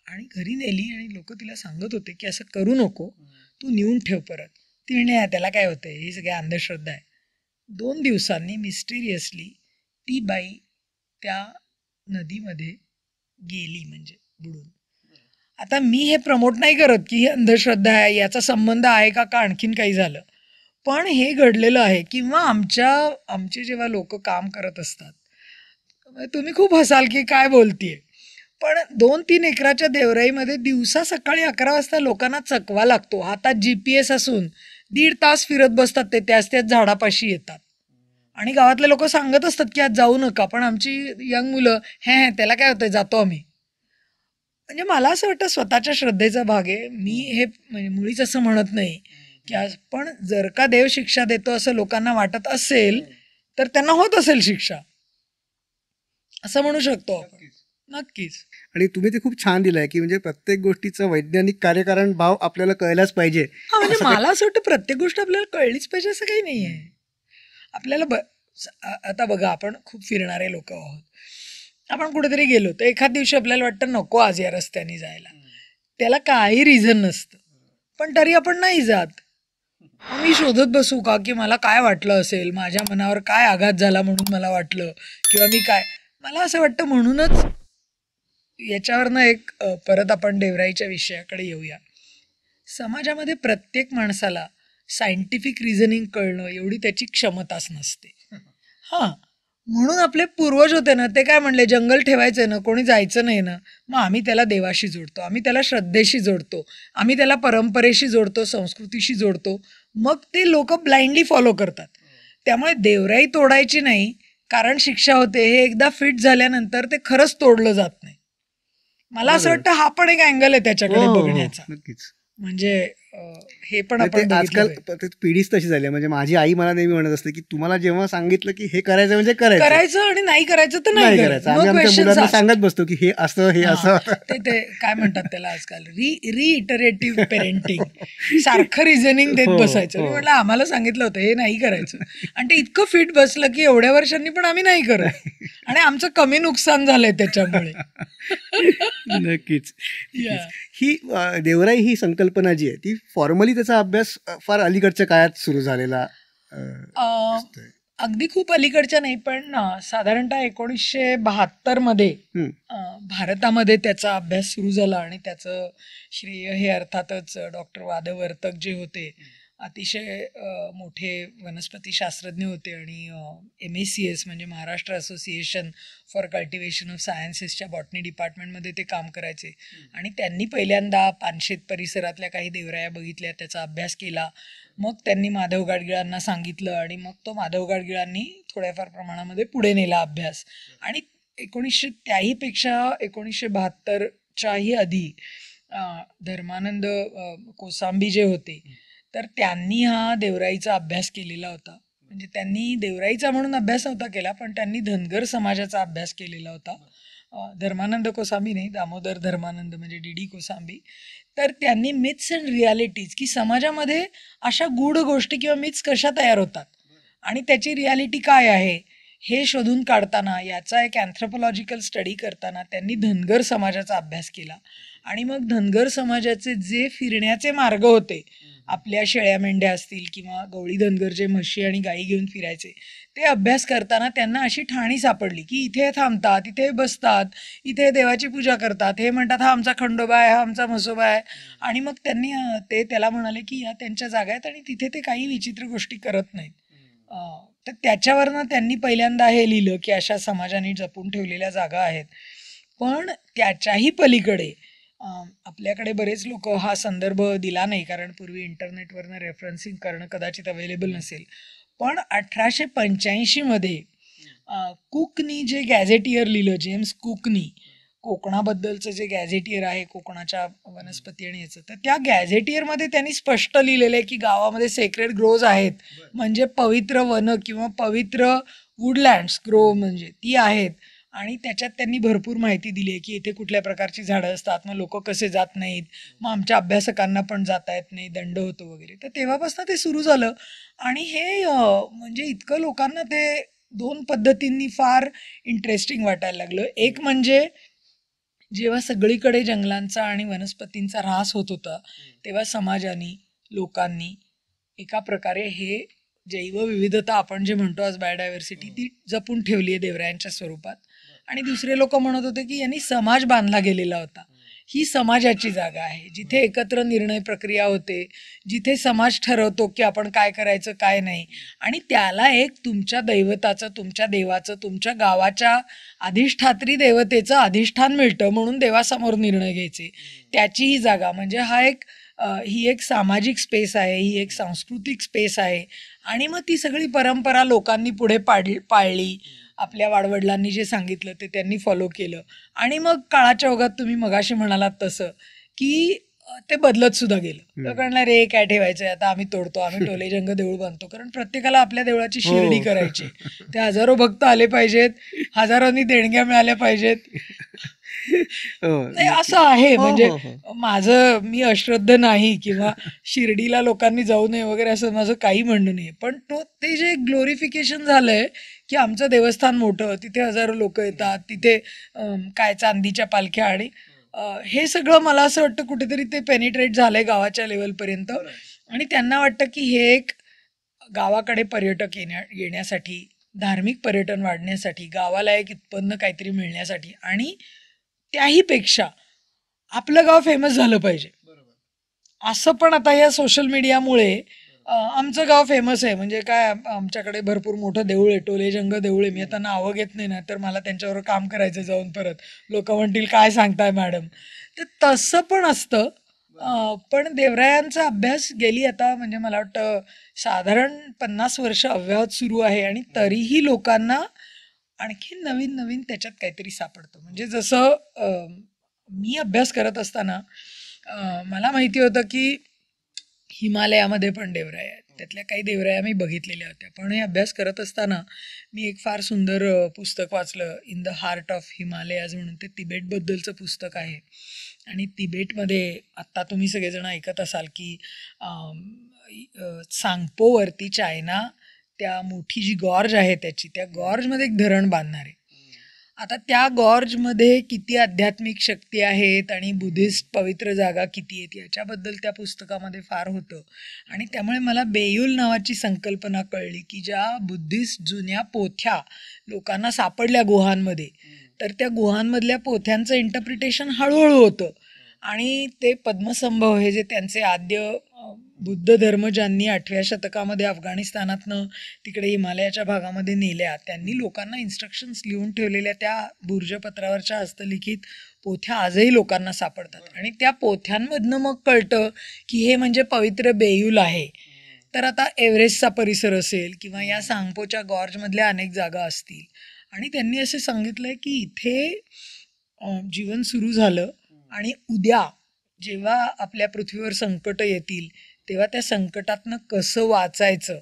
S1: आणि लोक तिला सांगत होते की असं करू नको, तू नेऊन ठेव परत. ती म्हणे त्याला काय होतंय, ही सगळी अंधश्रद्धा आहे. 2 दिवसांनी मिस्टिरियसली ती बाई त्या नदीमध्ये गेली, म्हणजे बुडून. आता मी हे प्रमोट नाही करत की ही अंधश्रद्धा आहे, याचा संबंध आहे का आणखीन काही झालं, पण हे घडलेलं आहे. किंवा आमचे जेव्हा लोक काम करत असतात, तुम्ही खूप हसाल की काय बोलतीये, पण 2-3 एकराच्या देवराईमध्ये दिवसा सकाळी 11 वाजता लोकांना चकवा लागतो. हातात GPS असून 1.5 तास फिरत बसतात, ते त्याच झाडापाशी येतात आणि गावातले लोक सांगत असतात की आज जाऊ नका, पण आमची यंग मुलं हे त्याला काय होतंय, जातो आम्ही. म्हणजे मला असं वाटतं स्वतःच्या श्रद्धेचा भाग आहे. मी हे म्हणजे मुळीच असं म्हणत नाही की आज, पण जर का देव शिक्षा देतो असं लोकांना वाटत असेल तर त्यांना होत असेल शिक्षा, असं म्हणू शकतो आपण. नक्कीच.
S2: आणि तुम्ही ते खूप छान दिलंय की म्हणजे प्रत्येक गोष्टीचं वैज्ञानिक कार्यकारण भाव आपल्याला कळलाच पाहिजे.
S1: म्हणजे मला असं वाटतं प्रत्येक गोष्ट आपल्याला कळलीच पाहिजे असं काही नाहीये. आपल्याला आता बघा, आपण खूप फिरणारे लोक आहोत. आपण कुठेतरी गेलो तर एखाद दिवशी आपल्याला वाटतं नको आज या रस्त्याने जायला, त्याला काही रिझन नसतं, पण तरी आपण नाही जात. मग मी शोधत बसू का की मला काय वाटलं असेल, माझ्या मनावर काय आघात झाला म्हणून मला वाटलं, किंवा मी काय, मला असं वाटतं. म्हणूनच याच्यावरनं एक परत आपण देवराईच्या विषयाकडे येऊया. समाजामध्ये प्रत्येक माणसाला सायंटिफिक रिझनिंग कळणं एवढी त्याची क्षमताच नसते. हां, म्हणून आपले पूर्वज होते ना, ते काय म्हणले, जंगल ठेवायचं ना, कोणी जायचं नाही ना, मग आम्ही त्याला देवाशी जोडतो, आम्ही त्याला श्रद्धेशी जोडतो, आम्ही त्याला परंपरेशी जोडतो, संस्कृतीशी जोडतो. मग ते लोक ब्लाइंडली फॉलो करतात. त्यामुळे देवराई तोडायची नाही, कारण शिक्षा होते, हे एकदा फिट झाल्यानंतर ते खरंच तोडलं जात नाही. मला असं
S2: बरोबर.
S1: वाटतं हा पण एक अँगल आहे त्याच्याकडे
S2: हो,
S1: बघण्याचा.
S2: नक्कीच.
S1: म्हणजे हे पण
S2: म्हणजे
S1: आपण
S2: ते आजकाल
S1: बघितलं पाहिजे.
S2: पिढीच तशी झाली आहे. म्हणजे माझी आई मला नेहमी म्हणत असते की तुम्हाला जेव्हा सांगितलं की हे करायचं म्हणजे करायचं,
S1: करायचं आणि नाही करायचं तर
S2: नाही
S1: नाही
S2: करायचं.
S1: करायचं.
S2: आम्ही
S1: नो
S2: आमच्या
S1: क्वेश्चन्स
S2: मुलांना
S1: आस्क्ड.
S2: सांगत बसतो की हे असं, हे असं.
S1: ते काय म्हणतात त्याला आजकाल, रिइटरेटिव्ह पेरेंटिंग, सारखं रिझनिंग देत
S2: हो,
S1: बसायचं. मी
S2: हो.
S1: म्हटलं आम्हाला सांगितलं होतं हे नाही करायचं, आणि ते इतकं फिट बसलं की एवढ्या वर्षांनी पण आम्ही नाही करत, आणि आमचं कमी नुकसान झालंय त्याच्यामुळे.
S2: नक्कीच.
S1: Yeah.
S2: ही देवराई ही संकल्पना जी आहे ती फॉर्मली त्याचा अभ्यास फार अलीकडच्या काळात सुरू झालेला
S1: अं,
S2: दिसतोय.
S1: अगदी खूप अलीकडच्या नाही, पण साधारणतः 1972
S2: हम्म.
S1: भारतामध्ये त्याचा अभ्यास सुरू झाला, आणि त्याचं श्रेय हे अर्थातच डॉक्टर वादवर्तक जे होते, अतिशय मोठे वनस्पती शास्त्रज्ञ होते, आणि MACS म्हणजे Maharashtra association for cultivation of सायन्सेसच्या बॉटनी डिपार्टमेंटमध्ये ते काम करायचे. आणि त्यांनी पहिल्यांदा पानशेत परिसरातल्या काही देवराया बघितल्या, त्याचा अभ्यास केला. मग त्यांनी माधव गाडगिळांना सांगितलं, आणि मग तो माधव गाडगिळांनी थोड्याफार प्रमाणामध्ये पुढे नेला अभ्यास. आणि त्याहीपेक्षा 1972च्याही आधी धर्मानंद कोसांबी जे होते, तर त्यांनी हा देवराईचा अभ्यास केलेला होता. म्हणजे त्यांनी देवराईचा म्हणून अभ्यास नव्हता केला, पण त्यांनी धनगर समाजाचा अभ्यास केलेला होता. धर्मानंद कोसांबी नाही, दामोदर धर्मानंद म्हणजे DD कोसांबी. तर त्यांनी मिथ्स अँड रियालिटीज, की समाजामध्ये अशा गूढ गोष्टी किंवा मिथ्स कशा तयार होतात आणि त्याची रियालिटी काय आहे हे शोधून काढताना, याचा एक अँथ्रोपॉलॉजिकल स्टडी करताना त्यांनी धनगर समाजाचा अभ्यास केला. आणि मग धनगर समाजाचे जे फिरण्याचे मार्ग होते, आपल्या शेळ्या मेंढ्या असतील किंवा गवळी धनगर जे म्हशी आणि गायी घेऊन फिरायचे, ते अभ्यास करताना त्यांना अशी ठाणी सापडली की इथे थांबतात, इथे बसतात, इथे देवाची पूजा करतात, हे म्हणतात हा आमचा खंडोबा आहे, हा आमचा म्हसोबा आहे. आणि मग त्यांनी ते त्याला म्हणाले की ह्या त्यांच्या जागा आहेत आणि तिथे ते काही विचित्र गोष्टी करत नाहीत. तर त्याच्यावरनं त्यांनी पहिल्यांदा हे लिहिलं की अशा समाजाने जपून ठेवलेल्या जागा आहेत. पण त्याच्याही पलीकडे आपल्याकडे बरेच लोक हा संदर्भ दिला नाही, कारण पूर्वी इंटरनेटवरनं रेफरन्सिंग करणं कदाचित अवेलेबल नसेल. पण 1885मध्ये कुकनी जे गॅझेटियर लिहिलं, जेम्स कुकनी, कोकणाबद्दलचं जे गॅझेटियर आहे, कोकणाच्या वनस्पती आणि याचं, तर त्या गॅझेटियरमध्ये त्यांनी स्पष्ट लिहिलेलं आहे की गावामध्ये सेक्रेड ग्रोज आहेत, म्हणजे पवित्र वन किंवा पवित्र वुडलँड्स ग्रो म्हणजे ती आहेत. आणि त्याच्यात त्यांनी भरपूर माहिती दिली आहे की इथे कुठल्या प्रकारची झाडं असतात, मग लोक कसे जात नाहीत, मग आमच्या अभ्यासकांना पण जाता येत नाही, दंड होतो वगैरे. तर तेव्हापासून ते सुरू झालं. आणि हे म्हणजे इतकं लोकांना ते 2 पद्धतींनी फार इंटरेस्टिंग वाटायला लागलं. एक म्हणजे जेव्हा सगळीकडे जंगलांचा आणि वनस्पतींचा ऱ्हास होत होता, तेव्हा समाजाने, लोकांनी एका प्रकारे हे जैवविविधता आपण जे म्हणतो आज बायोडायव्हर्सिटी, ती जपून ठेवली आहे देवरायांच्या स्वरूपात. आणि दुसरे लोक म्हणत होते की यांनी समाज बांधला गेलेला होता, ही समाजाची जागा आहे जिथे एकत्र निर्णय प्रक्रिया होते, जिथे समाज ठरवतो की आपण काय करायचं काय नाही. आणि त्याला एक तुमच्या दैवताचं, तुमच्या देवाचं, तुमच्या गावाच्या अधिष्ठात्री देवतेचं अधिष्ठान मिळतं, म्हणून देवासमोर निर्णय घ्यायचे, त्याची ही जागा. म्हणजे ही एक सामाजिक स्पेस आहे, ही एक सांस्कृतिक स्पेस आहे. आणि मग ती सगळी परंपरा लोकांनी पुढे पाळली. आपल्या वाडवडिलांनी जे सांगितलं ते त्यांनी फॉलो केलं. आणि मग काळाच्या ओघात तुम्ही मगाशी म्हणालात तसं की ते बदलत सुद्धा गेलं.
S2: हम्म.
S1: लोकांना रे काय ठेवायचंय, आता आम्ही तोडतो, आम्ही टोलेजंग देऊळ बांधतो, कारण प्रत्येकाला आपल्या देवळाची शिर्डी
S2: हो.
S1: करायची. ते हजारो भक्त आले पाहिजेत, हजारोनी देणग्या मिळाल्या पाहिजेत.
S2: हो,
S1: नाही,
S2: नक्की.
S1: असं आहे.
S2: हो,
S1: म्हणजे
S2: हो, हो.
S1: मी अश्रद्ध नाही किंवा शिर्डीला लोकांनी जाऊ नये वगैरे असं माझं काही म्हणणं नाही. पण ते जे ग्लोरिफिकेशन झालंय की आमचं देवस्थान मोठं, तिथे हजारो लोक येतात, तिथे काय चांदीच्या पालख्या आणि हे सगळं मला असं वाटतं कुठेतरी ते पेनिट्रेट झालंय गावाच्या लेवलपर्यंत. आणि त्यांना वाटतं की हे एक गावाकडे पर्यटक येण्यासाठी, धार्मिक पर्यटन वाढण्यासाठी, गावाला एक उत्पन्न काहीतरी मिळण्यासाठी, आणि त्याही पेक्षा आपलं गाव फेमस झालं पाहिजे असं पण आता या सोशल मीडियामुळे आमचं गाव फेमस आहे म्हणजे काय, आमच्याकडे भरपूर मोठं देऊळ आहे, टोलेजंग देऊळ आहे. मी आता नावं घेत नाही ना, तर मला त्यांच्यावर काम करायचं जाऊन परत. लोक म्हणतील काय सांगताय मॅडम. तर तसं पण असतं. पण देवरायांचा अभ्यास गेली आता म्हणजे मला वाटतं साधारण 50 वर्ष अव्याहत सुरू आहे, आणि तरीही लोकांना आणखी नवीन नवीन त्याच्यात काहीतरी सापडतं. म्हणजे जसं मी अभ्यास करत असताना मला माहिती होतं की हिमालयामध्ये पण देवराया आहेत. त्यातल्या काही देवराया मी बघितलेल्या होत्या. पण हे अभ्यास करत असताना मी एक फार सुंदर पुस्तक वाचलं, in the heart of Himalayas म्हणून. ते तिबेटबद्दलचं पुस्तक आहे. आणि तिबेटमध्ये आत्ता तुम्ही सगळेजण ऐकत असाल की सांगपोवरती चायना त्या मोठी जी गॉर्ज आहे त्याची, त्या गॉर्जमध्ये एक धरण बांधणार आहे. आता त्या गॉर्जमध्ये किती आध्यात्मिक शक्ती आहेत आणि बुद्धिस्ट पवित्र जागा किती आहेत याच्याबद्दल त्या पुस्तकामध्ये फार होतं. आणि त्यामुळे मला बेयूल नावाची संकल्पना कळली की ज्या बुद्धिस्ट जुन्या पोथ्या लोकांना सापडल्या गुहांमध्ये, तर त्या गुहांमधल्या पोथ्यांचं इंटरप्रिटेशन हळूहळू होतं. आणि ते पद्मसंभव हे जे त्यांचे आद्य बुद्ध धर्म ज्यांनी 8व्या शतकामध्ये अफगाणिस्तानातनं तिकडे हिमालयाच्या भागामध्ये नेल्या, त्यांनी लोकांना इन्स्ट्रक्शन्स लिहून ठेवलेल्या त्या बुर्जपत्रावरच्या हस्तलिखित पोथ्या आजही लोकांना सापडतात. आणि त्या पोथ्यांमधनं मग कळतं की हे म्हणजे पवित्र बेयूल आहे. तर आता एव्हरेस्टचा परिसर असेल किंवा या सांगपोच्या गॉर्जमधल्या अनेक जागा असतील, आणि त्यांनी असे सांगितलंय की इथे जीवन सुरू झालं, आणि उद्या जेव्हा आपल्या पृथ्वीवर संकट येतील तेव्हा त्या संकटातनं कसं वाचायचं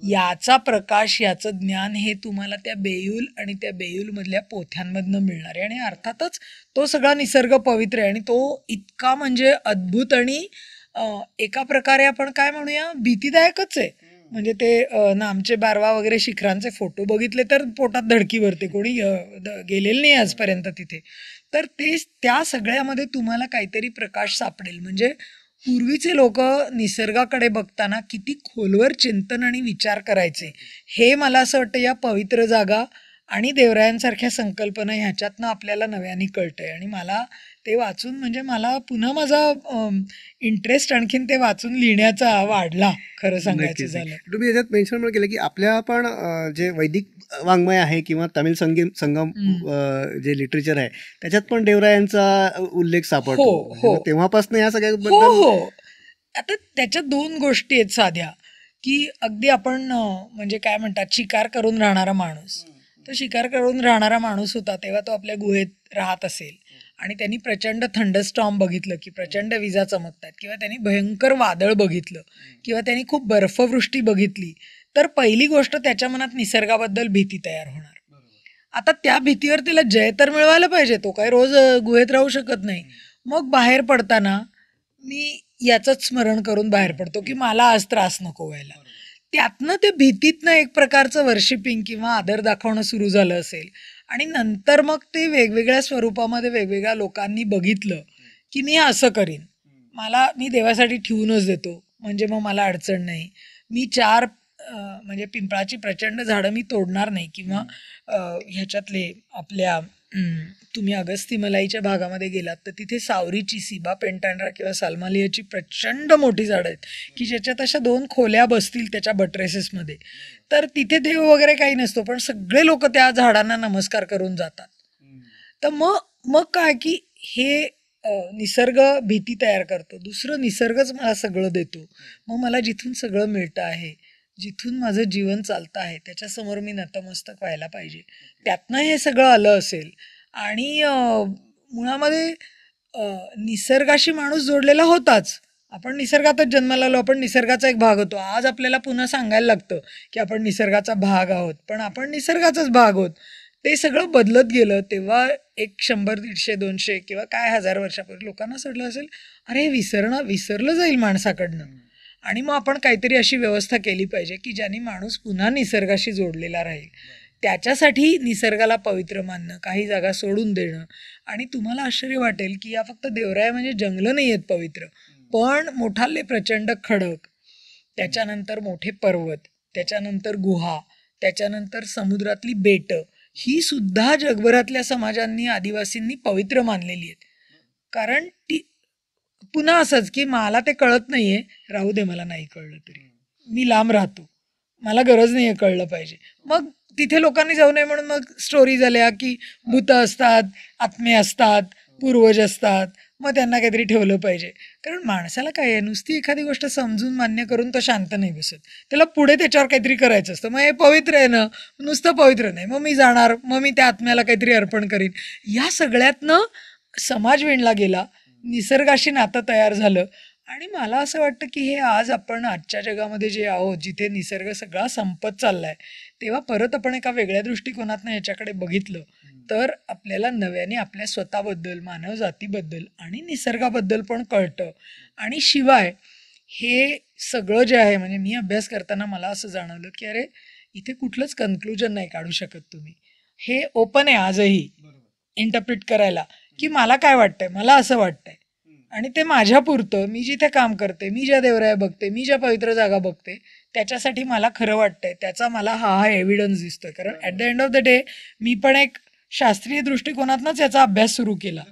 S1: याचा प्रकाश, याचं ज्ञान हे तुम्हाला त्या बेयूल आणि त्या बेयूलमधल्या पोथ्यांमधनं मिळणार आहे. आणि अर्थातच तो सगळा निसर्ग पवित्र आहे, आणि तो इतका म्हणजे अद्भुत आणि एका प्रकारे आपण काय म्हणूया भीतीदायकच आहे. म्हणजे ते नामचे बारवा वगैरे शिखरांचे फोटो बघितले तर पोटात धडकी भरते. कोणी गेलेलं नाही आजपर्यंत तिथे. तर त्या सगळ्यामध्ये तुम्हाला काहीतरी प्रकाश सापडेल. म्हणजे पूर्वीचे लोक निसर्गाकडे बघताना किती खोलवर चिंतन आणि विचार करायचे हे मला असं वाटतं या पवित्र जागा आणि देवरायांसारख्या संकल्पना ह्याच्यातनं आपल्याला नव्याने कळतंय. आणि मला ते वाचून म्हणजे मला पुन्हा माझा इंटरेस्ट आणखीन ते वाचून लिहिण्याचा वाढला, खरं सांगायचं
S2: नक्कीच.
S1: झालं.
S2: तुम्ही याच्यात मेन्शन पण केलं की आपल्या पण जे वैदिक वाङ्मय आहे किंवा तमिळ संगम जे लिटरेचर आहे त्याच्यात पण देवरायांचा उल्लेख सापडतो.
S1: हो, हो.
S2: मग तेव्हापासून या
S1: हो
S2: सगळ्याबद्दल
S1: हो. आता त्याच्यात 2 गोष्टी आहेत साध्या, की अगदी आपण म्हणजे काय म्हणतात शिकार करून राहणारा माणूस. तो शिकार करून राहणारा माणूस होता तेव्हा तो आपल्या गुहेत राहत असेल, आणि त्यांनी प्रचंड थंडस्टॉर्म बघितलं की प्रचंड विजा चमकतात, किंवा त्यांनी भयंकर वादळ बघितलं, किंवा त्यांनी खूप बर्फवृष्टी बघितली, तर पहिली गोष्ट त्याच्या मनात निसर्गाबद्दल भीती तयार होणार. आता त्या भीतीवर तिला जय तर मिळवायला पाहिजे, तो काय रोज गुहेत राहू शकत नाही. मग बाहेर पडताना मी याचंच स्मरण करून बाहेर पडतो की मला आज त्रास नको व्हायला. त्यातनं ते भीतीतनं एक प्रकारचं वर्शिपिंग किंवा आदर दाखवणं सुरू झालं असेल, आणि नंतर मग ते वेगवेगळ्या स्वरूपामध्ये वेगवेगळ्या लोकांनी बघितलं की मी असं करीन, मी देवासाठी ठेवूनच देतो म्हणजे मग मला अडचण नाही. मी 4 म्हणजे पिंपळाची प्रचंड झाडं मी तोडणार नाही, किंवा ह्याच्यातले आपल्या तुम्ही अगस्तीमलाईच्या भागामध्ये गेलात तर तिथे सावरीची, सिबा पेंटांड्रा किंवा साल्मालियाची प्रचंड मोठी झाडं आहेत की ज्याच्यात अशा 2 खोल्या बसतील त्याच्या बट्रेसेसमध्ये. तर तिथे देव वगैरे काही नसतो, पण सगळे लोक त्या झाडांना नमस्कार करून जातात. तर मग काय की हे निसर्ग भीती तयार करतो. दुसरं, निसर्गच मला सगळं देतो. मग मला जिथून सगळं मिळतं आहे, जिथून माझं जीवन चालतं आहे, त्याच्यासमोर मी नतमस्तक व्हायला पाहिजे. त्यातनं हे सगळं आलं असेल. आणि मुळामध्ये निसर्गाशी माणूस जोडलेला होताच. आपण निसर्गातच जन्माला आलो, आपण निसर्गाचा एक भाग होतो. आज आपल्याला पुन्हा सांगायला लागतं की आपण निसर्गाचा भाग आहोत, पण आपण निसर्गाचाच भाग आहोत. ते सगळं बदलत गेलं तेव्हा एक 100, 150, 200 किंवा काय 1000 वर्षापूर्वी लोकांना असं वाटलं असेल, अरे हे विसरलं जाईल माणसाकडनं. आणि मग आपण काहीतरी अशी व्यवस्था केली पाहिजे की ज्याने माणूस पुन्हा निसर्गाशी जोडलेला राहील. त्याच्यासाठी निसर्गाला पवित्र मानणं, काही जागा सोडून देणं. आणि तुम्हाला आश्चर्य वाटेल की या फक्त देवराया म्हणजे जंगलं नाही आहेत पवित्र, पण मोठाले प्रचंड खडक, त्याच्यानंतर मोठे पर्वत, त्याच्यानंतर गुहा, त्याच्यानंतर समुद्रातली बेटं, ही सुद्धा जगभरातल्या समाजांनी, आदिवासींनी पवित्र मानलेली आहेत. कारण ती पुन्हा असंच की मला ते कळत नाहीये, राहू दे, मला नाही कळलं तरी मी लांब राहतो, मला गरज नाहीये कळलं पाहिजे. मग तिथे लोकांनी जाऊ नये म्हणून मग स्टोरी झाल्या की भूतं असतात, आत्मे असतात, पूर्वज असतात, मग त्यांना काहीतरी ठेवलं पाहिजे. कारण माणसाला काय आहे, नुसती एखादी गोष्ट समजून मान्य करून तो शांत नाही बसत, त्याला पुढे त्याच्यावर काहीतरी करायचं असतं. मग हे पवित्र आहे ना, नुसतं पवित्र नाही, मग मी जाणार, मग मी त्या आत्म्याला काहीतरी अर्पण करीन. या सगळ्यातनं समाज विणला गेला, निसर्गाशी नातं तयार झालं. आणि मला असं वाटतं की हे आज आपण आजच्या जगामध्ये जे आहोत, जिथे निसर्ग सगळा संपत चाललाय, तेव्हा परत आपण एका वेगळ्या दृष्टिकोनातनं याच्याकडे बघितलं तर आपल्याला नव्याने आपल्या स्वतःबद्दल, मानव जातीबद्दल आणि निसर्गाबद्दल पण कळतं. आणि शिवाय हे सगळं जे आहे, म्हणजे मी अभ्यास करताना मला असं जाणवलं की अरे इथे कुठलंच कन्क्लुजन नाही काढू शकत तुम्ही. हे ओपन आहे आजही इंटरप्रिट करायला, की मला काय वाटतंय, मला असं वाटतंय, आणि ते माझ्यापुरतं, मी जिथे काम करते, मी ज्या देवराया बघते, मी ज्या पवित्र जागा बघते, त्याच्यासाठी मला खरं वाटतंय, त्याचा मला हा एव्हिडन्स दिसतोय. कारण at the end of the day मी पण एक शास्त्रीय दृष्टिकोनातनंच याचा अभ्यास सुरू केला.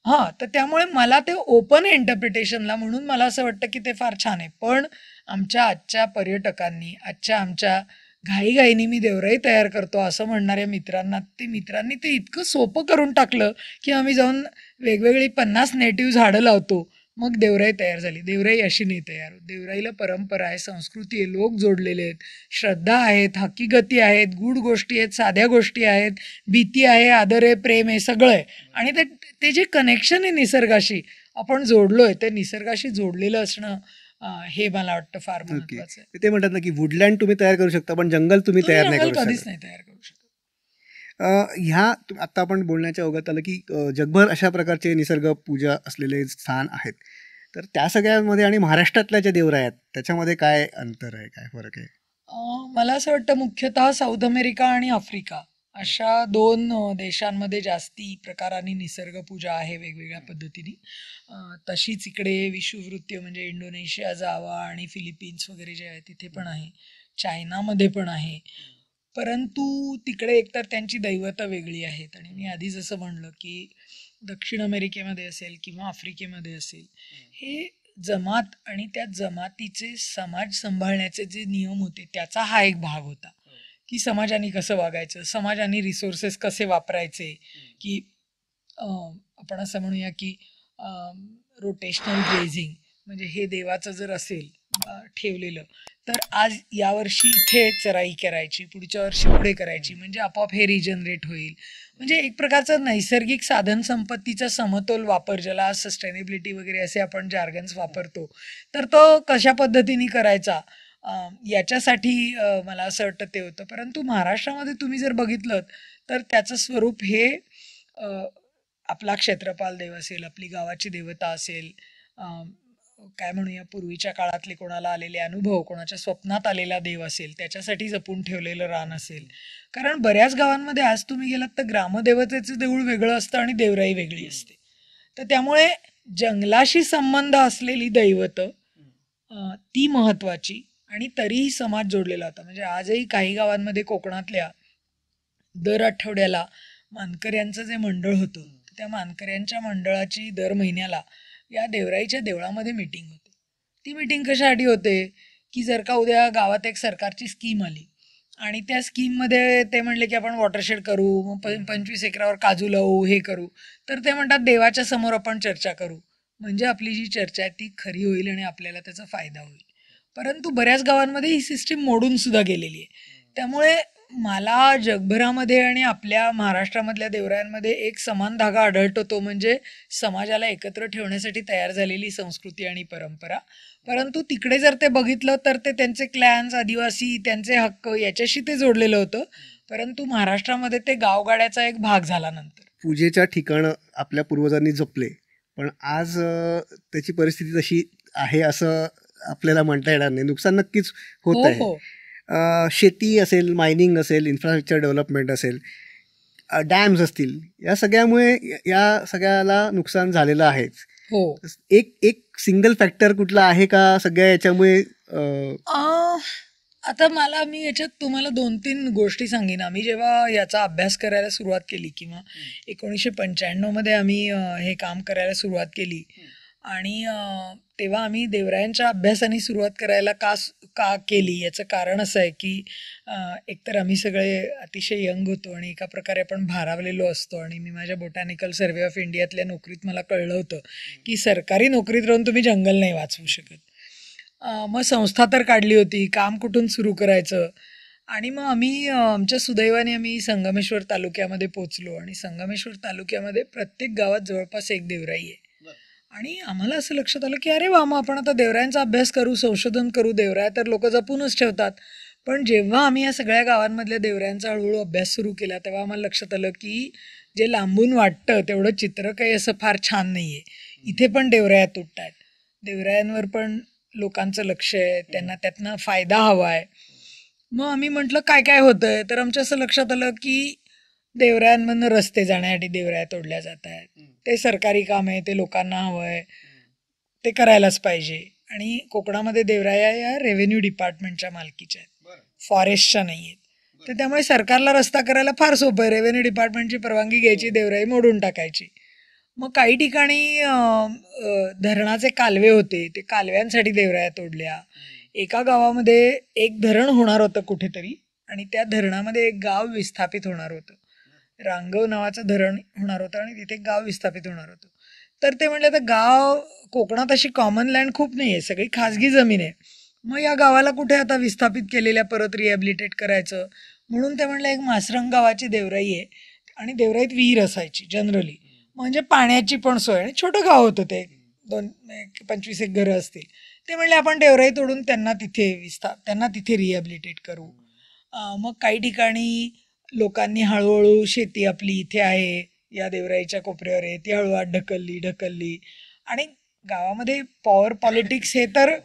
S1: हां, तर त्यामुळे मला ते ओपन आहे इंटरप्रिटेशनला, म्हणून मला असं वाटतं की ते फार छान आहे. पण आमच्या आजच्या पर्यटकांनी, आजच्या आमच्या घाईघाईनी मी देवराई तयार करतो असं म्हणणाऱ्या मित्रांनी ते इतकं सोपं करून टाकलं की आम्ही जाऊन वेगवेगळी 50 नेटिव्ह झाडं लावतो, मग देवराई तयार झाली. देवराई अशी नाही तयार होत. देवराईला परंपरा आहे, संस्कृती आहे, लोक जोडलेले आहेत, श्रद्धा आहेत, हकीकती आहेत, गूढ गोष्टी आहेत, साध्या गोष्टी आहेत, भीती आहे, आदर आहे, प्रेम आहे, सगळं आहे. आणि ते ते जे कनेक्शन आहे निसर्गाशी आपण जोडलोय, ते निसर्गाशी जोडलेलं असणं, हे मला वाटतं फार
S2: ओके.
S1: महत्वाचं आहे.
S2: ते म्हणतात ना की वुडलँड तुम्ही तयार करू शकता, पण जंगल तुम्ही
S1: तुम्ही
S2: तयार नाही
S1: जंगल
S2: करू
S1: कधीच
S2: शकत.
S1: नाही तयार करू शकत.
S2: आता आपण बोलण्याच्या ओघात आलं की जगभर अशा प्रकारचे निसर्ग पूजा असलेले स्थान आहेत. तर त्या सगळ्यांमध्ये आणि महाराष्ट्रातल्या ज्या देवरा आहेत त्याच्यामध्ये काय अंतर आहे, काय फरक आहे?
S1: मला असं वाटतं मुख्यतः साऊथ अमेरिका आणि आफ्रिका अशा 2 देशांमध्ये जास्ती प्रकाराने निसर्गपूजा आहे वेगवेगळ्या पद्धतीने. तशीच इकडे विषुववृत्तीय म्हणजे इंडोनेशिया, जावा आणि फिलिपिन्स वगैरे जे आहे तिथे पण आहे. चायनामध्ये पण आहे. परंतु तिकडे एकतर त्यांची दैवतं वेगळी आहेत, आणि मी आधी जसं म्हणलं की दक्षिण अमेरिकेमध्ये असेल किंवा आफ्रिकेमध्ये असेल, हे जमात आणि त्या जमातीचे समाज सांभाळण्याचे जे नियम होते त्याचा हा एक भाग होता. की समाजाने कसं वागायचं, समाजाने रिसोर्सेस कसे वापरायचे, की आपण असं म्हणूया की रोटेशनल ग्रेझिंग, म्हणजे हे देवाचं जर असेल ठेवलेलं, तर आज यावर्षी इथे चराई करायची, पुढच्या वर्षी पुढे करायची, म्हणजे आपोआप हे रिजनरेट होईल. म्हणजे एक प्रकारचा नैसर्गिक साधन संपत्तीचा समतोल वापर, ज्याला सस्टेनेबिलिटी वगैरे असे आपण जार्गन्स वापरतो, तर तो कशा पद्धतीने करायचा, याच्यासाठी मला असं वाटतं ते होतं. परंतु महाराष्ट्रामध्ये तुम्ही जर बघितलं तर त्याचं स्वरूप हे आपला क्षेत्रपाल देव असेल, आपली गावाची देवता असेल, काय म्हणूया पूर्वीच्या काळातले कोणाला आलेले अनुभव, कोणाच्या स्वप्नात आलेला देव असेल, त्याच्यासाठी जपून ठेवलेलं रान असेल. कारण बऱ्याच गावांमध्ये आज तुम्ही गेलात तर ग्रामदेवतेचं देऊळ वेगळं असतं आणि देवराई वेगळी असते. तर त्यामुळे जंगलाशी संबंध असलेली दैवतं ती महत्वाची, आणि तरीही समाज जोडलेला होता. म्हणजे आजही काही गावांमध्ये कोकणातल्या दर आठवड्याला मानकऱ्यांचं जे मंडळ होतं, त्या मानकऱ्यांच्या मंडळाची दर महिन्याला या देवराईच्या देवळामध्ये मीटिंग होते. ती मीटिंग कशासाठी होते, की जर का उद्या गावात एक सरकारची स्कीम आली आणि त्या स्कीममध्ये ते म्हणले की आपण वॉटरशेड करू, मग 25 एकरावर काजू लावू, हे करू, तर ते म्हणतात देवाच्या समोर आपण चर्चा करू, म्हणजे आपली जी चर्चा आहे ती खरी होईल आणि आपल्याला त्याचा फायदा होईल. परंतु बऱ्याच गावांमध्ये ही सिस्टीम मोडून सुद्धा गेलेली आहे. त्यामुळे मला जगभरामध्ये आणि आपल्या महाराष्ट्रामधल्या देवरायांमध्ये एक समान धागा आढळतो, तो म्हणजे समाजाला एकत्र ठेवण्यासाठी तयार झालेली संस्कृती आणि परंपरा. परंतु तिकडे जर ते बघितलं तर ते त्यांचे क्लॅन्स, आदिवासी, त्यांचे हक्क याच्याशी ते जोडलेलं होतं. परंतु महाराष्ट्रामध्ये ते गावगाड्याचा एक भाग झाला नंतर.
S2: पूजेच्या ठिकाणं आपल्या पूर्वजांनी जपले, पण आज त्याची परिस्थिती तशी आहे असं आपल्याला म्हणता येणार नाही. नुकसान नक्कीच होत
S1: हो
S2: आहे.
S1: हो
S2: शेती असेल, मायनिंग असेल, इन्फ्रास्ट्रक्चर डेव्हलपमेंट असेल, डॅम्स असतील, या सगळ्यामुळे या सगळ्याला नुकसान झालेलं आहेच.
S1: हो.
S2: एक एक सिंगल फॅक्टर कुठला आहे का सगळ्या याच्यामुळे?
S1: आता मी याच्यात तुम्हाला 2-3 गोष्टी सांगेन. आम्ही जेव्हा याचा अभ्यास करायला सुरुवात केली किंवा 1995 मध्ये आम्ही हे काम करायला सुरुवात केली आणि तेव्हा आम्ही देवरायांच्या अभ्यासाने सुरुवात करायला का केली याचं कारण असं आहे की एकतर आम्ही सगळे अतिशय यंग होतो आणि एका प्रकारे आपण भारावलेलो असतो. आणि मी माझ्या बोटॅनिकल सर्व्हे ऑफ इंडियातल्या नोकरीत मला कळलं होतं की सरकारी नोकरीत राहून तुम्ही जंगल नाही वाचवू शकत. मग संस्था तर काढली होती, काम कुठून सुरू करायचं. आणि मग आम्ही आमच्या सुदैवाने आम्ही संगमेश्वर तालुक्यामध्ये पोचलो आणि संगमेश्वर तालुक्यामध्ये प्रत्येक गावात जवळपास एक देवराई आहे. आणि आम्हाला असं लक्षात आलं की अरे वा, मग आपण आता देवरायांचा अभ्यास करू, संशोधन करू. देवराया तर लोक जपूनच ठेवतात. पण जेव्हा आम्ही या सगळ्या गावांमधल्या देवरायांचा हळूहळू अभ्यास सुरू केला तेव्हा आम्हाला लक्षात आलं की जे लांबून वाटतं तेवढं चित्र काही असं फार छान नाही आहे. इथे पण देवराया तुटत आहेत, देवरायांवर पण लोकांचं लक्ष आहे, त्यांना त्यातनं फायदा हवा आहे. मग आम्ही म्हटलं काय काय होतंय, तर आमच्या असं लक्षात आलं की देवरायांमधनं रस्ते जाण्यासाठी देवराया तोडल्या जात आहेत. ते सरकारी काम आहे, ते लोकांना हवं आहे, ते करायलाच पाहिजे. आणि कोकणामध्ये देवराया या रेव्हेन्यू डिपार्टमेंटच्या मालकीच्या आहेत, फॉरेस्टच्या नाही आहेत. तर त्यामुळे सरकारला रस्ता करायला फार सोपं आहे. रेव्हेन्यू डिपार्टमेंटची परवानगी घ्यायची, देवराई मोडून टाकायची. मग काही ठिकाणी धरणाचे कालवे होते, ते कालव्यांसाठी देवराया तोडल्या. एका गावामध्ये एक धरण होणार होतं कुठेतरी आणि त्या धरणामध्ये एक गाव विस्थापित होणार होतं. रांगव नावाचं धरण होणार होतं आणि तिथे गाव विस्थापित होणार होतं. तर ते म्हणले तर गाव कोकणात अशी कॉमन लँड खूप नाही आहे, सगळी खाजगी जमीन आहे. मग या गावाला कुठे आता विस्थापित केलेल्या परत रिहॅबिलिटेट करायचं. म्हणून ते म्हणलं एक मासरंग गावाची देवराई आहे आणि देवराईत विहीर असायची जनरली, म्हणजे पाण्याची पण सोय. आणि छोटं गाव होतं ते, 25 घरं असतील. ते म्हणले आपण देवराई तोडून त्यांना तिथे रिहॅबिलिटेट करू. मग काही ठिकाणी लोकांनी हळूहळू शेती आपली इथे आहे या देवराईच्या कोपऱ्यावर आहे ती हळूहळू ढकलली. आणि गावामध्ये पॉवर पॉलिटिक्स हे तर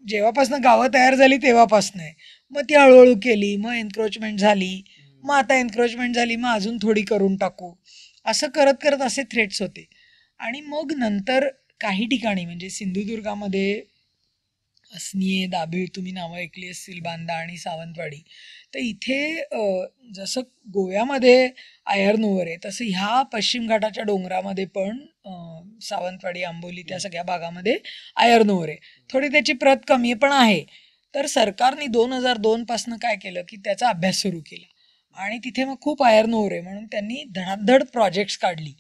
S1: जेव्हापासनं गावं तयार झाली तेव्हापासनं आहे. मग ती हळूहळू केली, मग एन्क्रोचमेंट झाली, मग आता एन्क्रोचमेंट झाली, मग अजून थोडी करून टाकू, असं करत करत असे थ्रेट्स होते. आणि मग नंतर काही ठिकाणी म्हणजे सिंधुदुर्गामध्ये असनिये, दाभीळ, तुम्ही नावं ऐकली असतील, बांदा आणि सावंतवाडी. तर इथे जसं गोव्यामध्ये आयर्नोवर आहे तसं ह्या पश्चिम घाटाच्या डोंगरामध्ये पण सावंतवाडी, आंबोली त्या सगळ्या भागामध्ये आयर्नोवर आहे. थोडी त्याची प्रत कमी पण आहे. तर सरकारने 2002 पासनं काय केलं की त्याचा अभ्यास सुरू केला आणि तिथे मग खूप आयर्नोवर आहे म्हणून त्यांनी धडाधड प्रोजेक्ट्स काढली.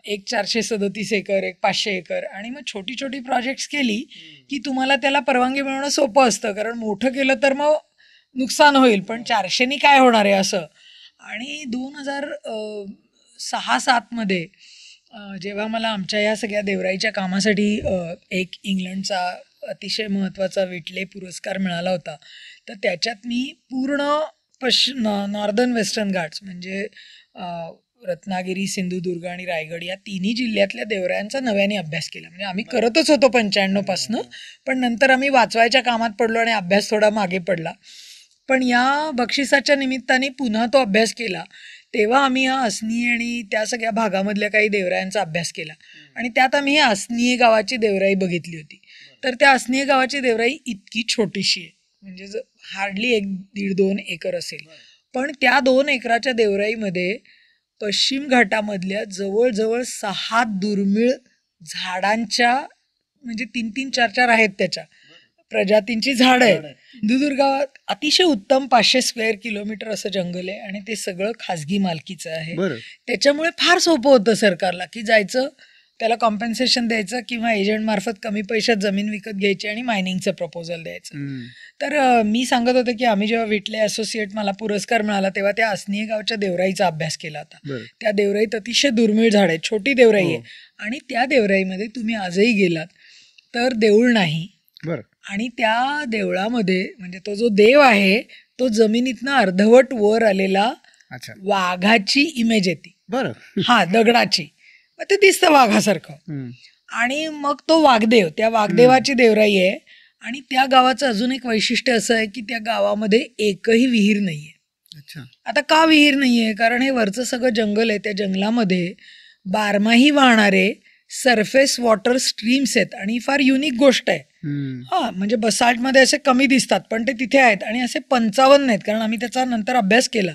S1: एक 437 एकर, एक 500 एकर. आणि मग छोटी छोटी प्रोजेक्ट्स केली की तुम्हाला त्याला परवानगी मिळवणं सोपं असतं, कारण मोठं केलं तर मग नुकसान होईल, पण 400नी काय होणार आहे असं. आणि 2006-07 मध्ये जेव्हा मला आमच्या या सगळ्या देवराईच्या कामासाठी एक इंग्लंडचा अतिशय महत्त्वाचा विटले पुरस्कार मिळाला होता. तर त्याच्यात मी पूर्ण नॉर्दर्न वेस्टर्न घाट्स म्हणजे रत्नागिरी, सिंधुदुर्ग आणि रायगड या तिन्ही जिल्ह्यातल्या देवरायांचा नव्याने अभ्यास केला. म्हणजे आम्ही करतच होतो 95 पासनं, पण नंतर आम्ही वाचवायच्या कामात पडलो आणि अभ्यास थोडा मागे पडला. पण या बक्षिसाच्या निमित्ताने पुन्हा तो अभ्यास केला. तेव्हा आम्ही या असनिये आणि त्या सगळ्या भागामधल्या काही देवरायांचा अभ्यास केला आणि त्यात आम्ही या असनिये गावाची देवराई बघितली होती. तर त्या असनिये गावाची देवराई इतकी छोटीशी आहे, म्हणजे हार्डली 1-1.5-2 एकर असेल. पण त्या 2 एकराच्या देवराईमध्ये पश्चिम घाटामधल्या जवळजवळ 6 दुर्मिळ झाडांच्या, म्हणजे 3-3, 4-4 आहेत त्याच्या प्रजातींची झाडं आहेत. सिंधुदुर्गात अतिशय उत्तम 500 स्क्वेअर किलोमीटर असं जंगल आहे आणि ते सगळं खाजगी मालकीचं आहे. त्याच्यामुळे फार सोपं होतं सरकारला की जायचं, त्याला कॉम्पेन्सेशन द्यायचं किंवा एजंटमार्फत कमी पैशात जमीन विकत घ्यायची आणि मायनिंगचं प्रपोजल द्यायचं. तर मी सांगत होते की आम्ही जेव्हा विटले असोसिएट मला पुरस्कार मिळाला तेव्हा त्या आसनीय गावच्या देवराईचा अभ्यास केला होता. त्या देवराईत अतिशय दुर्मिळ झाड आहे, छोटी देवराई आहे आणि त्या देवराईमध्ये तुम्ही आजही गेलात तर देऊळ नाही. आणि त्या देवळामध्ये म्हणजे तो जो देव आहे तो जमिनीतनं अर्धवट वर आलेला वाघाची इमेज येते. हा, दगडाची, मग ते दिसतं वाघासारखं. आणि मग तो वाघदेव, त्या वाघदेवाची देवराई आहे. आणि त्या गावाचं अजून एक वैशिष्ट्य असं आहे की त्या गावामध्ये एकही विहीर नाहीये. आता का विहीर नाहीये? कारण हे वरचं सगळं जंगल आहे. त्या जंगलामध्ये बारमाही वाहणारे सरफेस वॉटर स्ट्रीम्स आहेत आणि फार युनिक गोष्ट आहे. हा, म्हणजे बसाल्टमध्ये असे कमी दिसतात पण ते तिथे आहेत आणि असे 55 आहेत, कारण आम्ही त्याचा नंतर अभ्यास केला.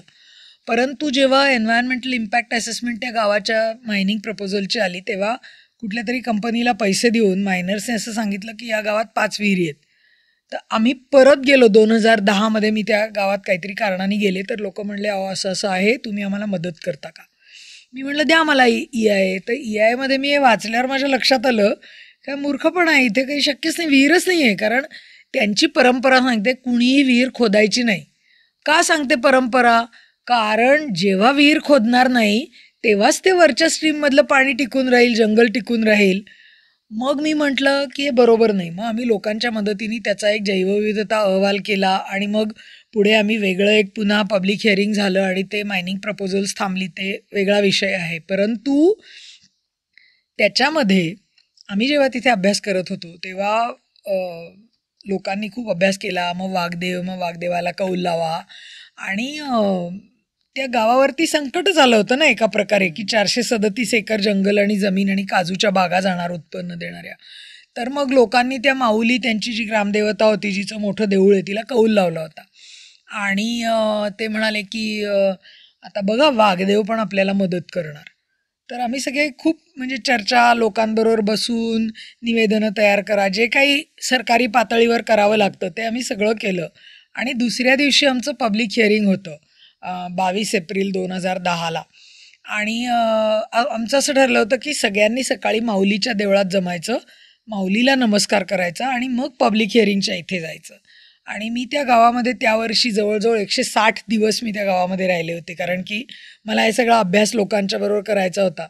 S1: परंतु जेव्हा एन्व्हायरमेंटल इम्पॅक्ट असेसमेंट त्या गावाच्या मायनिंग प्रपोजलची आली तेव्हा कुठल्या तरी कंपनीला पैसे देऊन मायनर्सने असं सांगितलं की या गावात 5 विहिरी आहेत. तर आम्ही परत गेलो 2010 मध्ये. मी त्या गावात काहीतरी कारणाने गेले तर लोक म्हणले अहो असं असं आहे, तुम्ही आम्हाला मदत करता का? मी म्हटलं द्या मला EIA. तर EIA मध्ये मी हे वाचल्यावर माझ्या लक्षात आलं काय मूर्खपणा आहे, इथे काही शक्यच नाही, विहीरच नाही आहे. कारण त्यांची परंपरा सांगते कुणीही विहीर खोदायची नाही. का सांगते परंपरा? कारण जेव्हा विहीर खोदणार नाही तेव्हाच ते वरच्या स्ट्रीममधलं पाणी टिकून राहील, जंगल टिकून राहील. मग मी म्हटलं की हे बरोबर नाही. मग आम्ही लोकांच्या मदतीने त्याचा एक जैवविविधता अहवाल केला आणि मग पुढे आम्ही वेगळं एक पुन्हा पब्लिक हिअरिंग झालं आणि ते मायनिंग प्रपोजल्स थांबली, ते वेगळा विषय आहे. परंतु त्याच्यामध्ये आम्ही जेव्हा तिथे अभ्यास करत होतो तेव्हा लोकांनी खूप अभ्यास केला. मग वाघदेवाला कौल लावा आणि त्या गावावरती संकटच आलं होतं ना एका प्रकारे की 437 एकर जंगल आणि जमीन आणि काजूच्या बागा जाणार उत्पन्न देणाऱ्या. तर मग लोकांनी त्या माऊली, त्यांची जी ग्रामदेवता होती, जिचं मोठं देऊळ आहे, तिला कौल लावला होता. आणि ते म्हणाले की आता बघा वाघदेव पण आपल्याला मदत करणार. तर आम्ही सगळे खूप म्हणजे चर्चा, लोकांबरोबर बसून निवेदनं तयार करा, जे काही सरकारी पातळीवर करावं लागतं ते आम्ही सगळं केलं. आणि दुसऱ्या दिवशी आमचं पब्लिक हिअरिंग होतं 22 एप्रिल 2010. आणि आमचं असं ठरलं होतं की सगळ्यांनी सकाळी माऊलीच्या देवळात जमायचं, माऊलीला नमस्कार करायचा आणि मग पब्लिक हिअरिंगच्या इथे जायचं. आणि मी त्या गावामध्ये त्यावर्षी जवळजवळ 160 दिवस मी त्या गावामध्ये राहिले होते, कारण की मला हे सगळा अभ्यास लोकांच्या बरोबर करायचा होता.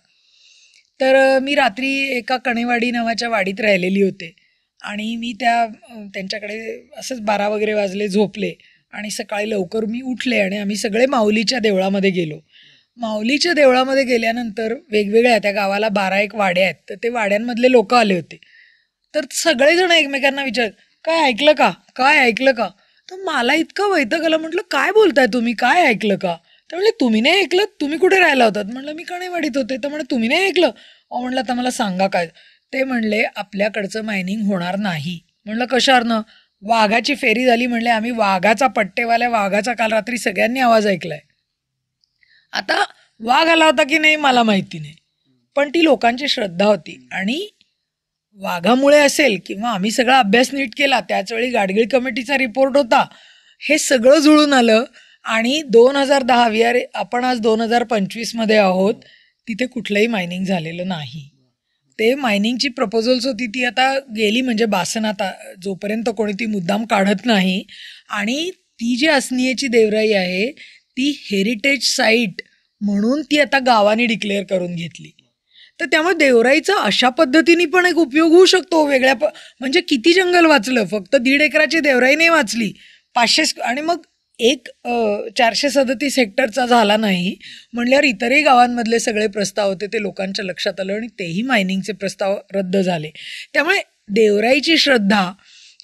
S1: तर मी रात्री एका कणेवाडी नावाच्या वाडीत राहिलेली होते आणि मी त्यांच्याकडे असंच 12 वगैरे वाजले, झोपले आणि सकाळी लवकर मी उठले आणि आम्ही सगळे माऊलीच्या देवळामध्ये गेलो. माऊलीच्या देवळामध्ये गेल्यानंतर वेगवेगळ्या त्या गावाला 12 वाड्या आहेत, तर ते वाड्यांमधले लोक आले होते. तर सगळेजण एकमेकांना विचारत काय ऐकलं का, काय ऐकलं का? तर मला इतकं वैताग आलं. म्हटलं काय बोलताय तुम्ही, काय ऐकलं का? तर म्हणले तुम्ही नाही ऐकलं, तुम्ही कुठे राहिला होतात? म्हटलं मी कणेवाडीत होते. तर म्हणे तुम्ही नाही ऐकलं? म्हटलं तर मला सांगा काय. ते म्हणले आपल्याकडचं मायनिंग होणार नाही. म्हटलं कशावरनं? वाघाची फेरी झाली. म्हणले आम्ही वाघाचा पट्टेवाल्या वाघाचा काल रात्री सगळ्यांनी आवाज ऐकलाय. आता वाघ आला होता की नाही मला माहिती नाही, पण ती लोकांची श्रद्धा होती. आणि वाघामुळे असेल किंवा आम्ही सगळा अभ्यास नीट केला, त्याचवेळी गाडगीळ कमिटीचा रिपोर्ट होता, हे सगळं जुळून आलं. आणि 2010 आपण आज 2025 मध्ये आहोत, तिथे कुठलंही मायनिंग झालेलं नाही. ते मायनिंगची प्रपोजल्स होती ती आता गेली म्हणजे बासनात, जोपर्यंत कोणी ती मुद्दाम काढत नाही. आणि ती जी आसनीयेची देवराई आहे ती हेरिटेज साईट म्हणून ती आता गावाने डिक्लेअर करून घेतली. तर त्यामुळे देवराईचा अशा पद्धतीने पण एक उपयोग होऊ शकतो वेगळ्या म्हणजे किती जंगल वाचलं, फक्त 1.5 एकराची देवराई नाही वाचली, 500 आणि मग एक 437 हेक्टरचा झाला नाही म्हणल्यावर इतरही गावांमधले सगळे प्रस्ताव होते ते लोकांच्या लक्षात आलं आणि तेही मायनिंगचे प्रस्ताव रद्द झाले. त्यामुळे देवराईची श्रद्धा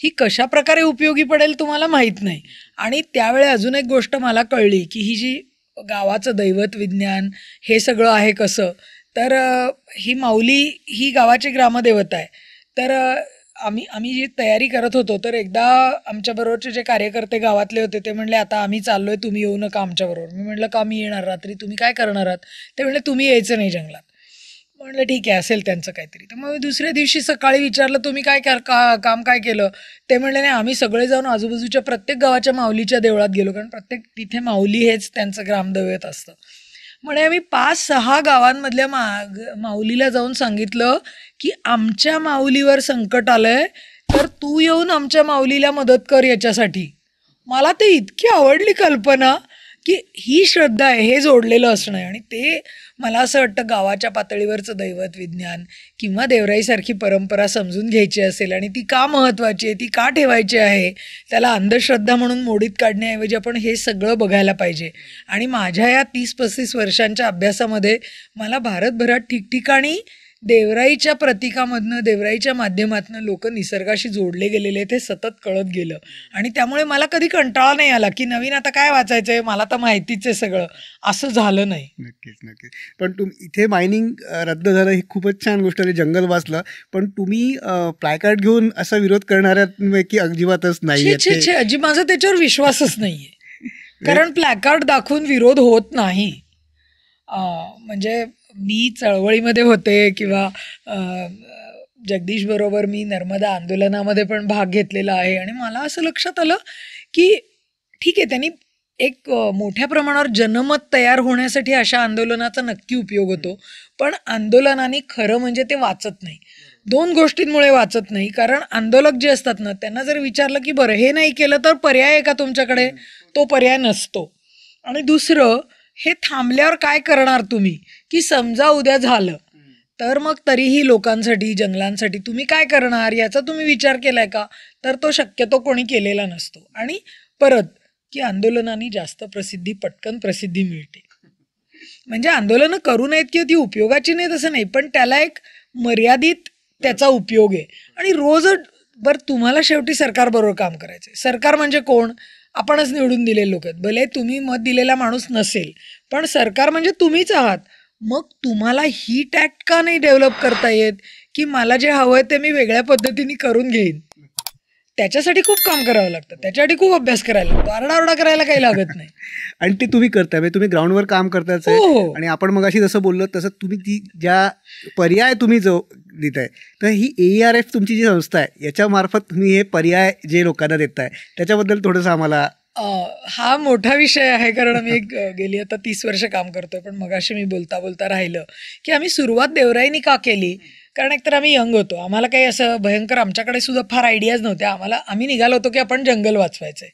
S1: ही कशा प्रकारे उपयोगी पडेल तुम्हाला माहीत नाही. आणि त्यावेळी अजून एक गोष्ट मला कळली की ही जी गावाचं दैवत विज्ञान हे सगळं आहे कसं, तर ही माऊली ही गावाची ग्रामदेवता आहे. तर आम्ही जी तयारी करत होतो तर एकदा आमच्याबरोबरचे जे कार्यकर्ते गावातले होते ते म्हणले आता आम्ही चाललोय, तुम्ही येऊ नका आमच्याबरोबर. मी म्हटलं का, मी येणार, रात्री तुम्ही काय करणार आहात? ते म्हणले तुम्ही यायचं नाही जंगलात. म्हणलं ठीक आहे, असेल त्यांचं काहीतरी. तर मग दुसऱ्या दिवशी सकाळी विचारलं तुम्ही काय काम काय केलं? ते म्हणले नाही, आम्ही सगळे जाऊन आजूबाजूच्या प्रत्येक गावाच्या माऊलीच्या देवळात गेलो, कारण प्रत्येक तिथे माऊली हेच त्यांचं ग्रामदैवत असतं. म्हणे आम्ही 5-6 गावांमधल्या माऊलीला जाऊन सांगितलं की आमच्या माऊलीवर संकट आलंय, तर तू येऊन आमच्या माऊलीला मदत कर याच्यासाठी. मला ते इतकी आवडली कल्पना की ही श्रद्धा आहे, हे जोडलेलं असणं आहे. आणि ते मला असं वाटतं गावाच्या पातळीवरचं दैवत विज्ञान किंवा देवराईसारखी परंपरा समजून घ्यायची असेल आणि ती का महत्त्वाची आहे, ती का ठेवायची आहे, त्याला अंधश्रद्धा म्हणून मोडीत काढण्याऐवजी आपण हे सगळं बघायला पाहिजे. आणि माझ्या या 30-35 वर्षांच्या अभ्यासामध्ये मला भारतभरात ठिकठिकाणी देवराईच्या प्रतीकामधनं, देवराईच्या माध्यमातनं लोक निसर्गाशी जोडले गेलेले ते सतत कळत गेलं. आणि त्यामुळे मला कधी कंटाळा नाही आला की नवीन आता काय वाचायचं आहे, मला तर माहितीच आहे सगळं, असं झालं नाही.
S2: नक्कीच नक्कीच. पण इथे मायनिंग रद्द झालं ही खूपच छान गोष्ट आहे, जंगल वाचलं. पण तुम्ही प्लॅकार्ड घेऊन असा विरोध करणाऱ्यांपैकी अजिबातच नाही.
S1: अजी माझा त्याच्यावर विश्वासच नाहीये. कारण प्लॅकार्ड दाखवून विरोध होत नाही. म्हणजे मी चळवळीमध्ये होते किंवा जगदीश बरोबर मी नर्मदा आंदोलनामध्ये पण भाग घेतलेला आहे. आणि मला असं लक्षात आलं की ठीक आहे, त्यांनी एक मोठ्या प्रमाणावर जनमत तयार होण्यासाठी अशा आंदोलनाचा नक्की उपयोग होतो. पण आंदोलनाने खरं म्हणजे ते वाचत नाही. 2 गोष्टींमुळे वाचत नाही. कारण आंदोलक जे असतात ना, त्यांना जर विचारलं की बरं हे नाही केलं तर पर्याय आहे का तुमच्याकडे, तो पर्याय नसतो. आणि दुसरं, हे थांबल्यावर काय करणार तुम्ही, की समजा उद्या झालं तर मग तरीही लोकांसाठी, जंगलांसाठी तुम्ही काय करणार याचा तुम्ही विचार केलाय का, तर तो शक्यतो कोणी केलेला नसतो. आणि परत की आंदोलनाने जास्त प्रसिद्धी, पटकन प्रसिद्धी मिळते. म्हणजे आंदोलनं करू नयेत किंवा ती उपयोगाची नाहीत असं नाही, पण त्याला एक मर्यादित त्याचा उपयोग आहे. आणि रोज बरं तुम्हाला शेवटी सरकारबरोबर काम करायचं आहे. सरकार म्हणजे कोण, आपणच निवडून दिलेले लोक आहेत. भले तुम्ही मत दिलेला माणूस नसेल, पण सरकार म्हणजे तुम्हीच आहात. मग तुम्हाला ही टॅक्ट का नाही डेव्हलप करता येत की मला जे हवं आहे ते मी वेगळ्या पद्धतीने करून घेईन. त्याच्यासाठी खूप काम करावं लागतं, त्याच्यासाठी खूप अभ्यास करायला लागतो, आरडाओरडा करायला काही लागत नाही.
S2: आणि ते तुम्ही करताय, म्हणजे तुम्ही ग्राउंडवर काम करताच आहे.
S1: हो.
S2: आणि आपण मगाशी जसं बोललो तसं तुम्ही ती ज्या पर्याय तुम्ही जो देताय, तर ही AERF तुमची जी संस्था आहे याच्यामार्फत तुम्ही हे पर्याय जे लोकांना देताय त्याच्याबद्दल थोडंसं आम्हाला.
S1: हा मोठा विषय आहे, कारण आम्ही गेली आता 30 वर्ष काम करतोय. पण मगाशी मी बोलता बोलता राहिलं की आम्ही सुरुवात देवराईनी का केली. कारण एकतर आम्ही यंग होतो, आम्हाला काही असं भयंकर, आमच्याकडे सुद्धा फार आयडियाज नव्हत्या. आम्ही निघालो होतो की आपण जंगल वाचवायचंय.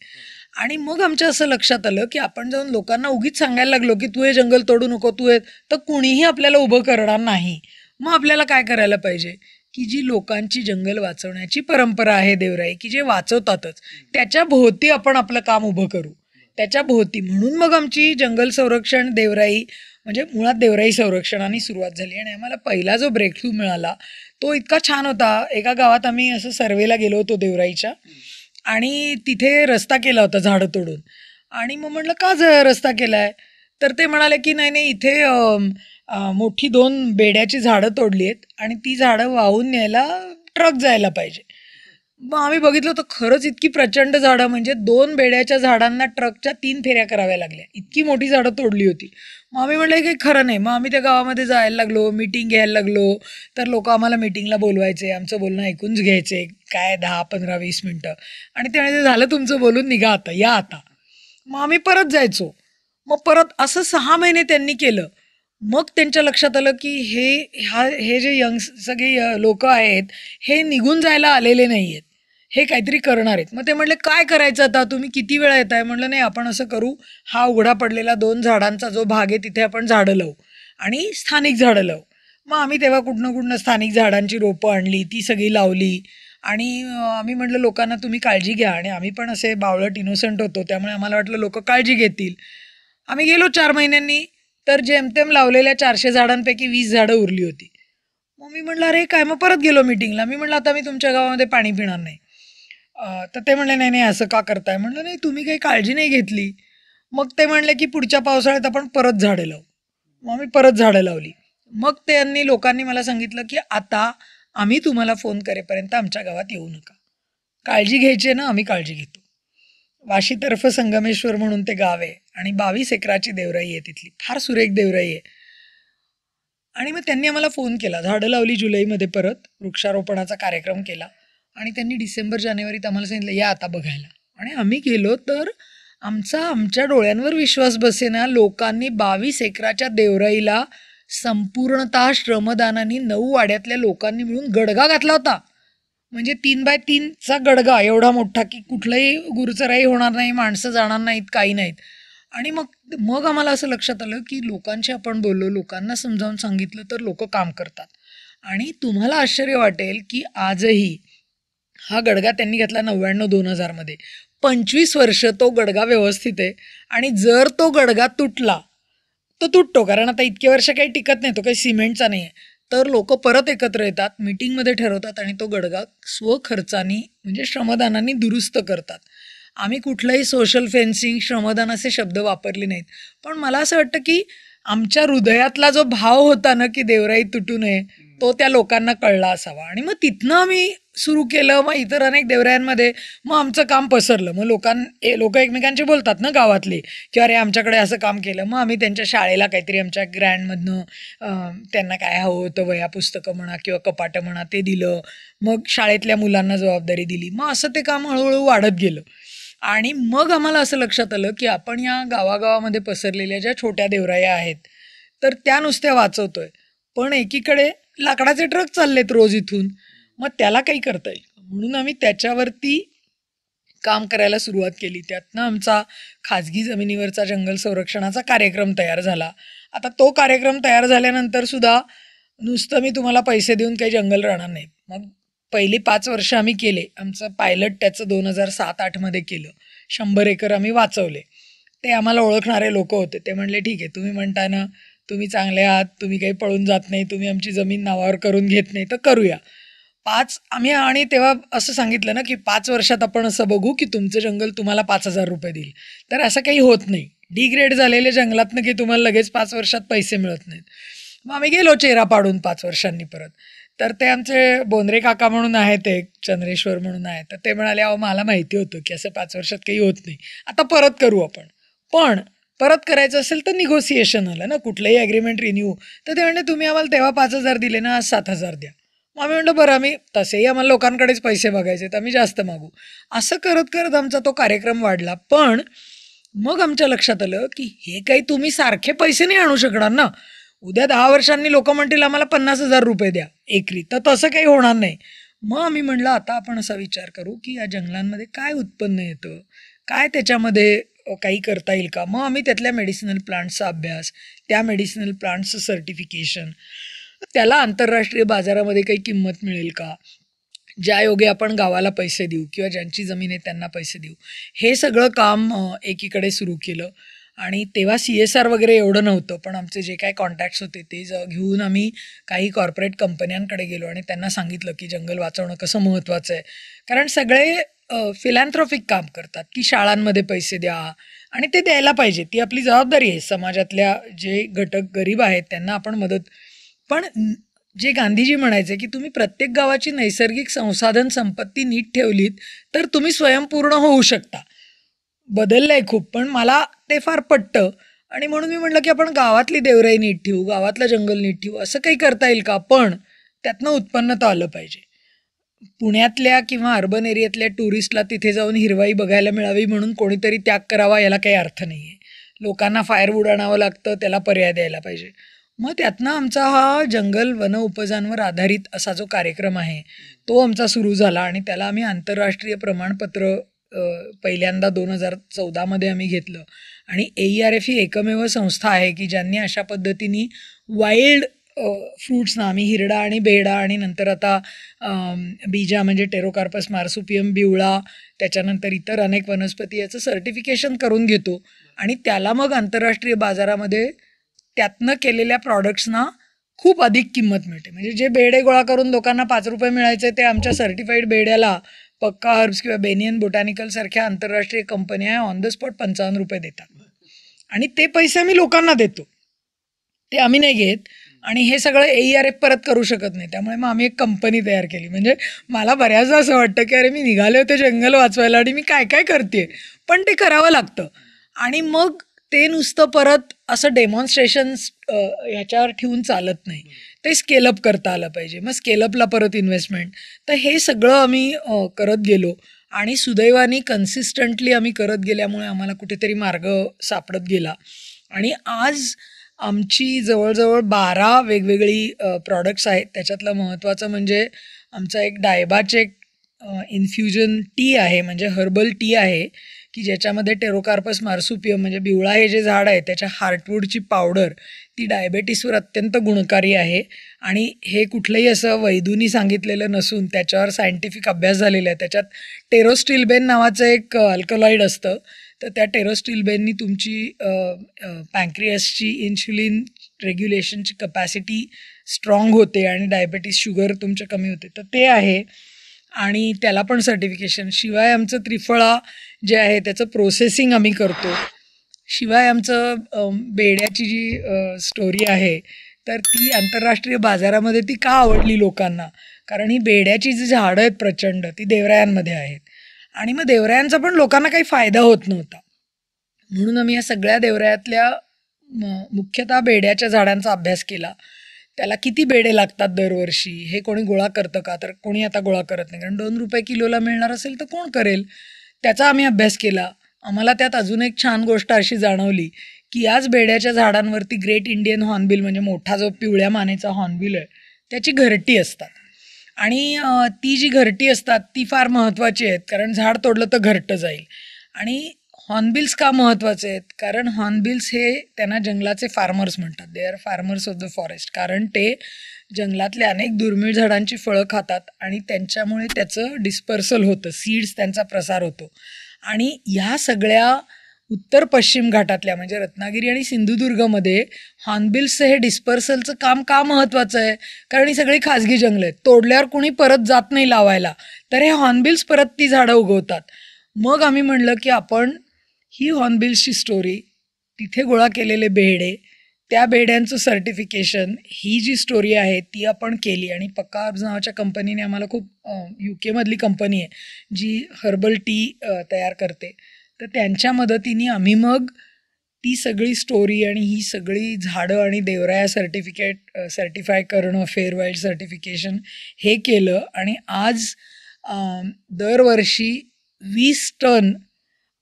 S1: आणि मग आमच्या असं लक्षात आलं की आपण जाऊन लोकांना उगीच सांगायला लागलो की तू हे जंगल तोडू नको, तू हे, तर कुणीही आपल्याला उभं करणार नाही. मग आपल्याला काय करायला पाहिजे की जी लोकांची जंगल वाचवण्याची परंपरा आहे देवराई, की जे वाचवतातच, त्याच्या भोवती आपण आपलं काम उभं करू, त्याच्या भोवती. म्हणून मग आमची जंगल संरक्षण देवराई, म्हणजे मुळात देवराई संरक्षणाने सुरुवात झाली. आणि आम्हाला पहिला जो ब्रेक थ्रू मिळाला तो इतका छान होता. एका गावात आम्ही असं सर्वेला गेलो होतो देवराईच्या, आणि तिथे रस्ता केला होता झाडं तोडून. आणि मग म्हटलं का रस्ता केलाय, तर ते म्हणाले की नाही नाही, इथे मोठी 2 बेड्याची झाडं तोडली आहेत आणि ती झाडं वाहून न्यायला ट्रक जायला पाहिजे. मग आम्ही बघितलं तर खरंच इतकी प्रचंड झाडं, म्हणजे 2 बेड्याच्या झाडांना ट्रकच्या 3 फेऱ्या कराव्या लागल्या, इतकी मोठी झाडं तोडली होती. मग आम्ही म्हटलं काही खरं नाही. मग आम्ही त्या गावामध्ये जायला लागलो, मीटिंग घ्यायला लागलो. तर लोक आम्हाला मीटिंगला बोलवायचे, आमचं बोलणं ऐकूनच घ्यायचे, काय 10-15-20 मिनटं. आणि ते म्हणजे झालं तुमचं बोलून, निघा आता, या आता. मग आम्ही परत जायचो. मग परत असं 6 महिने त्यांनी केलं. मग त्यांच्या लक्षात आलं की हे जे सगळे लोक आहेत, हे निघून जायला आलेले नाही आहेत, हे काहीतरी करणार आहेत. मग ते म्हटले काय करायचं आता, तुम्ही किती वेळा येत आहे. म्हटलं नाही, आपण असं करू, हा उघडा पडलेला 2 झाडांचा जो भाग आहे तिथे आपण झाडं लावू आणि स्थानिक झाडं लावू. मग आम्ही तेव्हा कुठनं स्थानिक झाडांची रोपं आणली, ती सगळी लावली. आणि आम्ही म्हटलं लोकांना तुम्ही काळजी घ्या. आणि आम्ही पण असे बावळट इनोसंट होतो, त्यामुळे आम्हाला वाटलं लोक काळजी घेतील. आम्ही गेलो 4 महिन्यांनी, तर जेमतेम लावलेल्या 400 झाडांपैकी 20 झाडं उरली होती. मग मी म्हटलं अरे काय. मग परत गेलो मीटिंगला. मी म्हटलं आता मी तुमच्या गावामध्ये पाणी पिणार नाही. तर ते म्हणले नाही नाही असं का करताय. म्हटलं नाही, तुम्ही काही काळजी नाही घेतली. मग ते म्हणले की पुढच्या पावसाळ्यात आपण परत झाडं लावू. मग मी परत झाडं लावली. मग लोकांनी मला सांगितलं की आता आम्ही तुम्हाला फोन करेपर्यंत आमच्या गावात येऊ नका, काळजी घ्यायची ना, आम्ही काळजी घेतो. वाशीतर्फ संगमेश्वर म्हणून ते गाव आहे आणि 22 एकराची देवराई आहे तिथली, फार सुरेख देवराई आहे. आणि मग त्यांनी आम्हाला फोन केला, झाडं लावली जुलैमध्ये, परत वृक्षारोपणाचा कार्यक्रम केला. आणि त्यांनी डिसेंबर जानेवारीत आम्हाला सांगितलं या आता बघायला. आणि आम्ही गेलो तर आमच्या डोळ्यांवर विश्वास बसेना, लोकांनी 22 एकराच्या देवराईला संपूर्णतः श्रमदानाने 9 वाड्यातल्या लोकांनी मिळून गडगा घातला होता. म्हणजे 3x3चा गडगा एवढा मोठा की कुठलंही गुरुचराई होणार नाही, माणसं जाणार नाहीत, काही नाहीत. आणि मग मग आम्हाला असं लक्षात आलं की लोकांशी आपण बोललो, लोकांना समजावून सांगितलं तर लोक काम करतात. आणि तुम्हाला आश्चर्य वाटेल की आजही हा गडगा त्यांनी घेतला 99-2000 मध्ये. 25 वर्ष तो गडगा व्यवस्थित आहे. आणि जर तो गडगा तुटला, तो तुटतो, कारण आता इतके वर्ष काही टिकत नाही, तो काही सिमेंटचा नाही आहे, तर लोक परत एकत्र येतात, मीटिंगमध्ये ठरवतात आणि तो गडगा स्वखर्चानी म्हणजे श्रमदानाने दुरुस्त करतात. आम्ही कुठलंही सोशल फेन्सिंग, श्रमदान असे शब्द वापरले नाहीत. पण मला असं वाटतं की आमच्या हृदयातला जो भाव होता ना की देवराई तुटू नये, तो त्या लोकांना कळला असावा. आणि मग तिथनं आम्ही सुरू केलं. मग इतर अनेक देवरायांमध्ये मग आमचं काम पसरलं. मग लोक एकमेकांशी बोलतात ना गावातले, की अरे आमच्याकडे असं काम केलं. मग आम्ही त्यांच्या शाळेला काहीतरी आमच्या ग्रँडमधनं त्यांना काय हवं होतं, वह्या पुस्तकं म्हणा किंवा कपाटं म्हणा, ते दिलं. मग शाळेतल्या मुलांना जबाबदारी दिली. मग असं ते काम हळूहळू वाढत गेलं. आणि मग आम्हाला असं लक्षात आलं की आपण या गावागावामध्ये पसरलेल्या ज्या छोट्या देवराया आहेत, तर त्या नुसत्या वाचवतोय, पण एकीकडे लाकडाचे ट्रक चाललेत रोज इथून. मग त्याला काही करता येईल, म्हणून आम्ही त्याच्यावरती काम करायला सुरुवात केली. त्यातनं आमचा खाजगी जमिनीवरचा जंगल संरक्षणाचा कार्यक्रम तयार झाला. आता तो कार्यक्रम तयार झाल्यानंतर सुद्धा नुसतं मी तुम्हाला पैसे देऊन काही जंगल राहणार नाही. मग पहिली 5 वर्ष आम्ही केले. आमचं पायलट त्याचं 2007-08 मध्ये केलं. 100 एकर आम्ही वाचवले. ते आम्हाला ओळखणारे लोक होते. ते म्हणले ठीक आहे, तुम्ही म्हणता ना तुम्ही चांगले आहात, तुम्ही काही पळून जात नाही, तुम्ही आमची जमीन नावावर करून घेत नाही, तर करूया. आम्ही आणि तेव्हा असं सांगितलं ना की 5 वर्षात आपण असं बघू की तुमचं जंगल तुम्हाला 5,000 रुपये देईल. तर असं काही होत नाही. डिग्रेड झालेल्या जंगलातनं की तुम्हाला लगेच 5 वर्षात पैसे मिळत नाहीत. मग आम्ही गेलो चेहरा पाडून 5 वर्षांनी परत. तर ते आमचे बोंद्रे काका म्हणून आहेत, एक चंद्रेश्वर म्हणून आहे, तर ते म्हणाले अहो मला माहिती होतं की असं 5 वर्षात काही होत नाही, आता परत करू आपण. पण परत करायचं असेल तर निगोसिएशन आलं ना, कुठलंही ॲग्रीमेंट रिन्यू. तर ते म्हणले तुम्ही आम्हाला तेव्हा 5,000 दिले ना, आज 7,000 द्या. मग आम्ही म्हणलं बरं, आम्ही तसेही आम्हाला लोकांकडेच पैसे बघायचे, तर आम्ही जास्त मागू. असं करत करत आमचा तो कार्यक्रम वाढला. पण मग आमच्या लक्षात आलं की हे काही तुम्ही सारखे पैसे नाही आणू शकणार ना. उद्या 10 वर्षांनी लोक म्हणतील आम्हाला 50,000 रुपये द्या एकरी, तर तसं काही होणार नाही. मग आम्ही म्हणलं आता आपण असा विचार करू की या जंगलांमध्ये काय उत्पन्न येतं, काय त्याच्यामध्ये काही करता येईल का. मग आम्ही त्यातल्या मेडिसिनल प्लांट्सचा अभ्यास, त्या मेडिसिनल प्लांट्सचं सर्टिफिकेशन, त्याला आंतरराष्ट्रीय बाजारामध्ये काही किंमत मिळेल का, ज्या योगे आपण गावाला पैसे देऊ किंवा ज्यांची जमीन आहे त्यांना पैसे देऊ, हे सगळं काम एकीकडे सुरू केलं. आणि तेव्हा CSR वगैरे एवढं नव्हतं, पण आमचे जे काही कॉन्टॅक्ट्स होते ते घेऊन आम्ही काही कॉर्पोरेट कंपन्यांकडे गेलो आणि त्यांना सांगितलं की जंगल वाचवणं कसं महत्त्वाचं आहे. कारण सगळे फिलॅन्थ्रॉफिक काम करतात की शाळांमध्ये पैसे द्या, आणि ते द्यायला पाहिजे, ती आपली जबाबदारी आहे. समाजातल्या जे घटक गरीब आहेत त्यांना आपण मदत. पण जे गांधीजी म्हणायचे की तुम्ही प्रत्येक गावाची नैसर्गिक संसाधन संपत्ती नीट ठेवलीत तर तुम्ही स्वयंपूर्ण होऊ शकता. बदललं आहे खूप, पण मला ते फार पटतं. आणि म्हणून मी म्हटलं की आपण गावातली देवराई नीट ठेवू, गावातलं जंगल नीट ठेवू, असं काही करता येईल का. पण त्यातनं उत्पन्न तर आलं पाहिजे. पुण्यातल्या किंवा अर्बन एरियातल्या टुरिस्टला तिथे जाऊन हिरवाई बघायला मिळावी म्हणून कोणीतरी त्याग करावा, याला काही अर्थ नाही आहे. लोकांना फायरवूड आणावं लागतं, त्याला पर्याय द्यायला पाहिजे. मग त्यातनं आमचा हा जंगल वन उपजांवर आधारित असा जो कार्यक्रम आहे तो आमचा सुरू झाला. आणि त्याला आम्ही आंतरराष्ट्रीय प्रमाणपत्र पहिल्यांदा 2014 मध्ये आम्ही घेतलं. आणि AERF ही एकमेव संस्था आहे की ज्यांनी अशा पद्धतीने वाईल्ड फ्रूट्सना, आम्ही हिरडा आणि बेडा आणि नंतर आता बीजा म्हणजे टेरोकार्पस मार्सुपियम, बिवळा, त्याच्यानंतर इतर अनेक वनस्पती याचं सर्टिफिकेशन करून घेतो. आणि त्याला मग आंतरराष्ट्रीय बाजारामध्ये त्यातनं केलेल्या प्रॉडक्ट्सना खूप अधिक किंमत मिळते. म्हणजे जे बेडे गोळा करून लोकांना 5 रुपये मिळायचे ते आमच्या सर्टिफाईड बेड्याला पक्का हर्ब्स किंवा बेनियन बोटॅनिकल सारख्या आंतरराष्ट्रीय कंपन्या ऑन द स्पॉट 55 रुपये देतात. आणि ते पैसे आम्ही लोकांना देतो, ते आम्ही नाही घेत. आणि हे सगळं AERF परत करू शकत नाही. त्यामुळे मग आम्ही एक कंपनी तयार केली. म्हणजे मला बऱ्याचदा असं वाटतं की अरे मी निघाले होते जंगल वाचवायला आणि मी काय काय करते, पण ते करावं लागतं. आणि मग ते नुसतं परत असं डेमॉन्स्ट्रेशन्स ह्याच्यावर ठेवून चालत नाही, ते स्केलअप करता आलं पाहिजे. मग स्केलअपला परत इन्व्हेस्टमेंट, तर हे सगळं आम्ही करत गेलो. आणि सुदैवाने कन्सिस्टंटली आम्ही करत गेल्यामुळे आम्हाला कुठेतरी मार्ग सापडत गेला. आणि आज आमची जवळजवळ 12 वेगवेगळी प्रॉडक्ट्स आहेत. त्याच्यातलं महत्त्वाचं म्हणजे आमचा एक डायबाचेक इन्फ्युजन टी आहे, म्हणजे हर्बल टी आहे की ज्याच्यामध्ये टेरोकार्पस मार्सुपियम म्हणजे बिवळा हे जे झाड आहे त्याच्या हार्टवूडची पावडर ती डायबेटीसवर अत्यंत गुणकारी आहे. आणि हे कुठलंही असं वैद्यूनी सांगितलेलं नसून त्याच्यावर सायंटिफिक अभ्यास झालेला आहे. त्याच्यात टेरोस्टिलबेन नावाचं एक अल्कलॉईड असतं. तर त्या टेरोस्टिलबेननी तुमची पँक्रियासची इन्शुलिन रेग्युलेशनची कपॅसिटी स्ट्रॉंग होते आणि डायबेटीस शुगर तुमचं कमी होते. तर ते आहे आणि त्याला पण सर्टिफिकेशन. शिवाय आमचं त्रिफळा जे आहे त्याचं प्रोसेसिंग आम्ही करतो. शिवाय आमचं बेड्याची जी स्टोरी आहे तर ती आंतरराष्ट्रीय बाजारामध्ये ती का आवडली लोकांना, कारण ही बेड्याची जी झाडं आहेत प्रचंड ती देवरायांमध्ये आहेत आणि मग देवरायांचा पण लोकांना काही फायदा होत नव्हता. म्हणून आम्ही या सगळ्या देवरायातल्या मुख्यतः बेड्याच्या झाडांचा अभ्यास केला. त्याला किती बेडे लागतात दरवर्षी, हे कोणी गोळा करतं का, तर कोणी आता गोळा करत नाही, कारण 2 रुपये किलोला मिळणार असेल तर कोण करेल. त्याचा आम्ही अभ्यास केला. आम्हाला त्यात अजून एक छान गोष्ट अशी जाणवली की याच बेड्याच्या झाडांवरती ग्रेट इंडियन हॉर्नबिल म्हणजे मोठा जो पिवळ्या मानेचा हॉर्नबिल आहे त्याची घरटी असतात. आणि ती जी घरटी असतात ती फार महत्त्वाची आहेत, कारण झाड तोडलं तर घरटं जाईल. आणि हॉर्नबिल्स का महत्त्वाचे आहेत, कारण हॉर्नबिल्स हे त्यांना जंगलाचे फार्मर्स म्हणतात. They are farmers of the forest, कारण ते जंगलातल्या अनेक दुर्मिळ झाडांची फळं खातात आणि त्यांच्यामुळे त्याचं डिस्पर्सल होतं, सीड्स त्यांचा प्रसार होतो. आणि ह्या सगळ्या उत्तर पश्चिम घाटातल्या म्हणजे रत्नागिरी आणि सिंधुदुर्गमध्ये हॉर्नबिल्सचं हे डिस्पर्सलचं काम का महत्त्वाचं आहे, कारण ही सगळी खाजगी जंगलं आहेत. तोडल्यावर कोणी परत जात नाही लावायला, तर हे हॉर्नबिल्स परत ती झाडं उगवतात. मग आम्ही म्हणलं की आपण ही हॉर्नबिल्सची स्टोरी, तिथे गोळा केलेले बेडे, त्या बेड्यांचं सर्टिफिकेशन, ही जी स्टोरी आहे ती आपण केली. आणि पक्का हर्ब्स नावाच्या कंपनीने आम्हाला खूप UK मधली कंपनी आहे जी हर्बल टी तयार करते, तर त्यांच्या मदतीने आम्ही मग ती सगळी स्टोरी आणि ही सगळी झाडं आणि देवराया सर्टिफाय करणं, फेअरवाईल्ड सर्टिफिकेशन हे केलं. आणि आज दरवर्षी 20 टन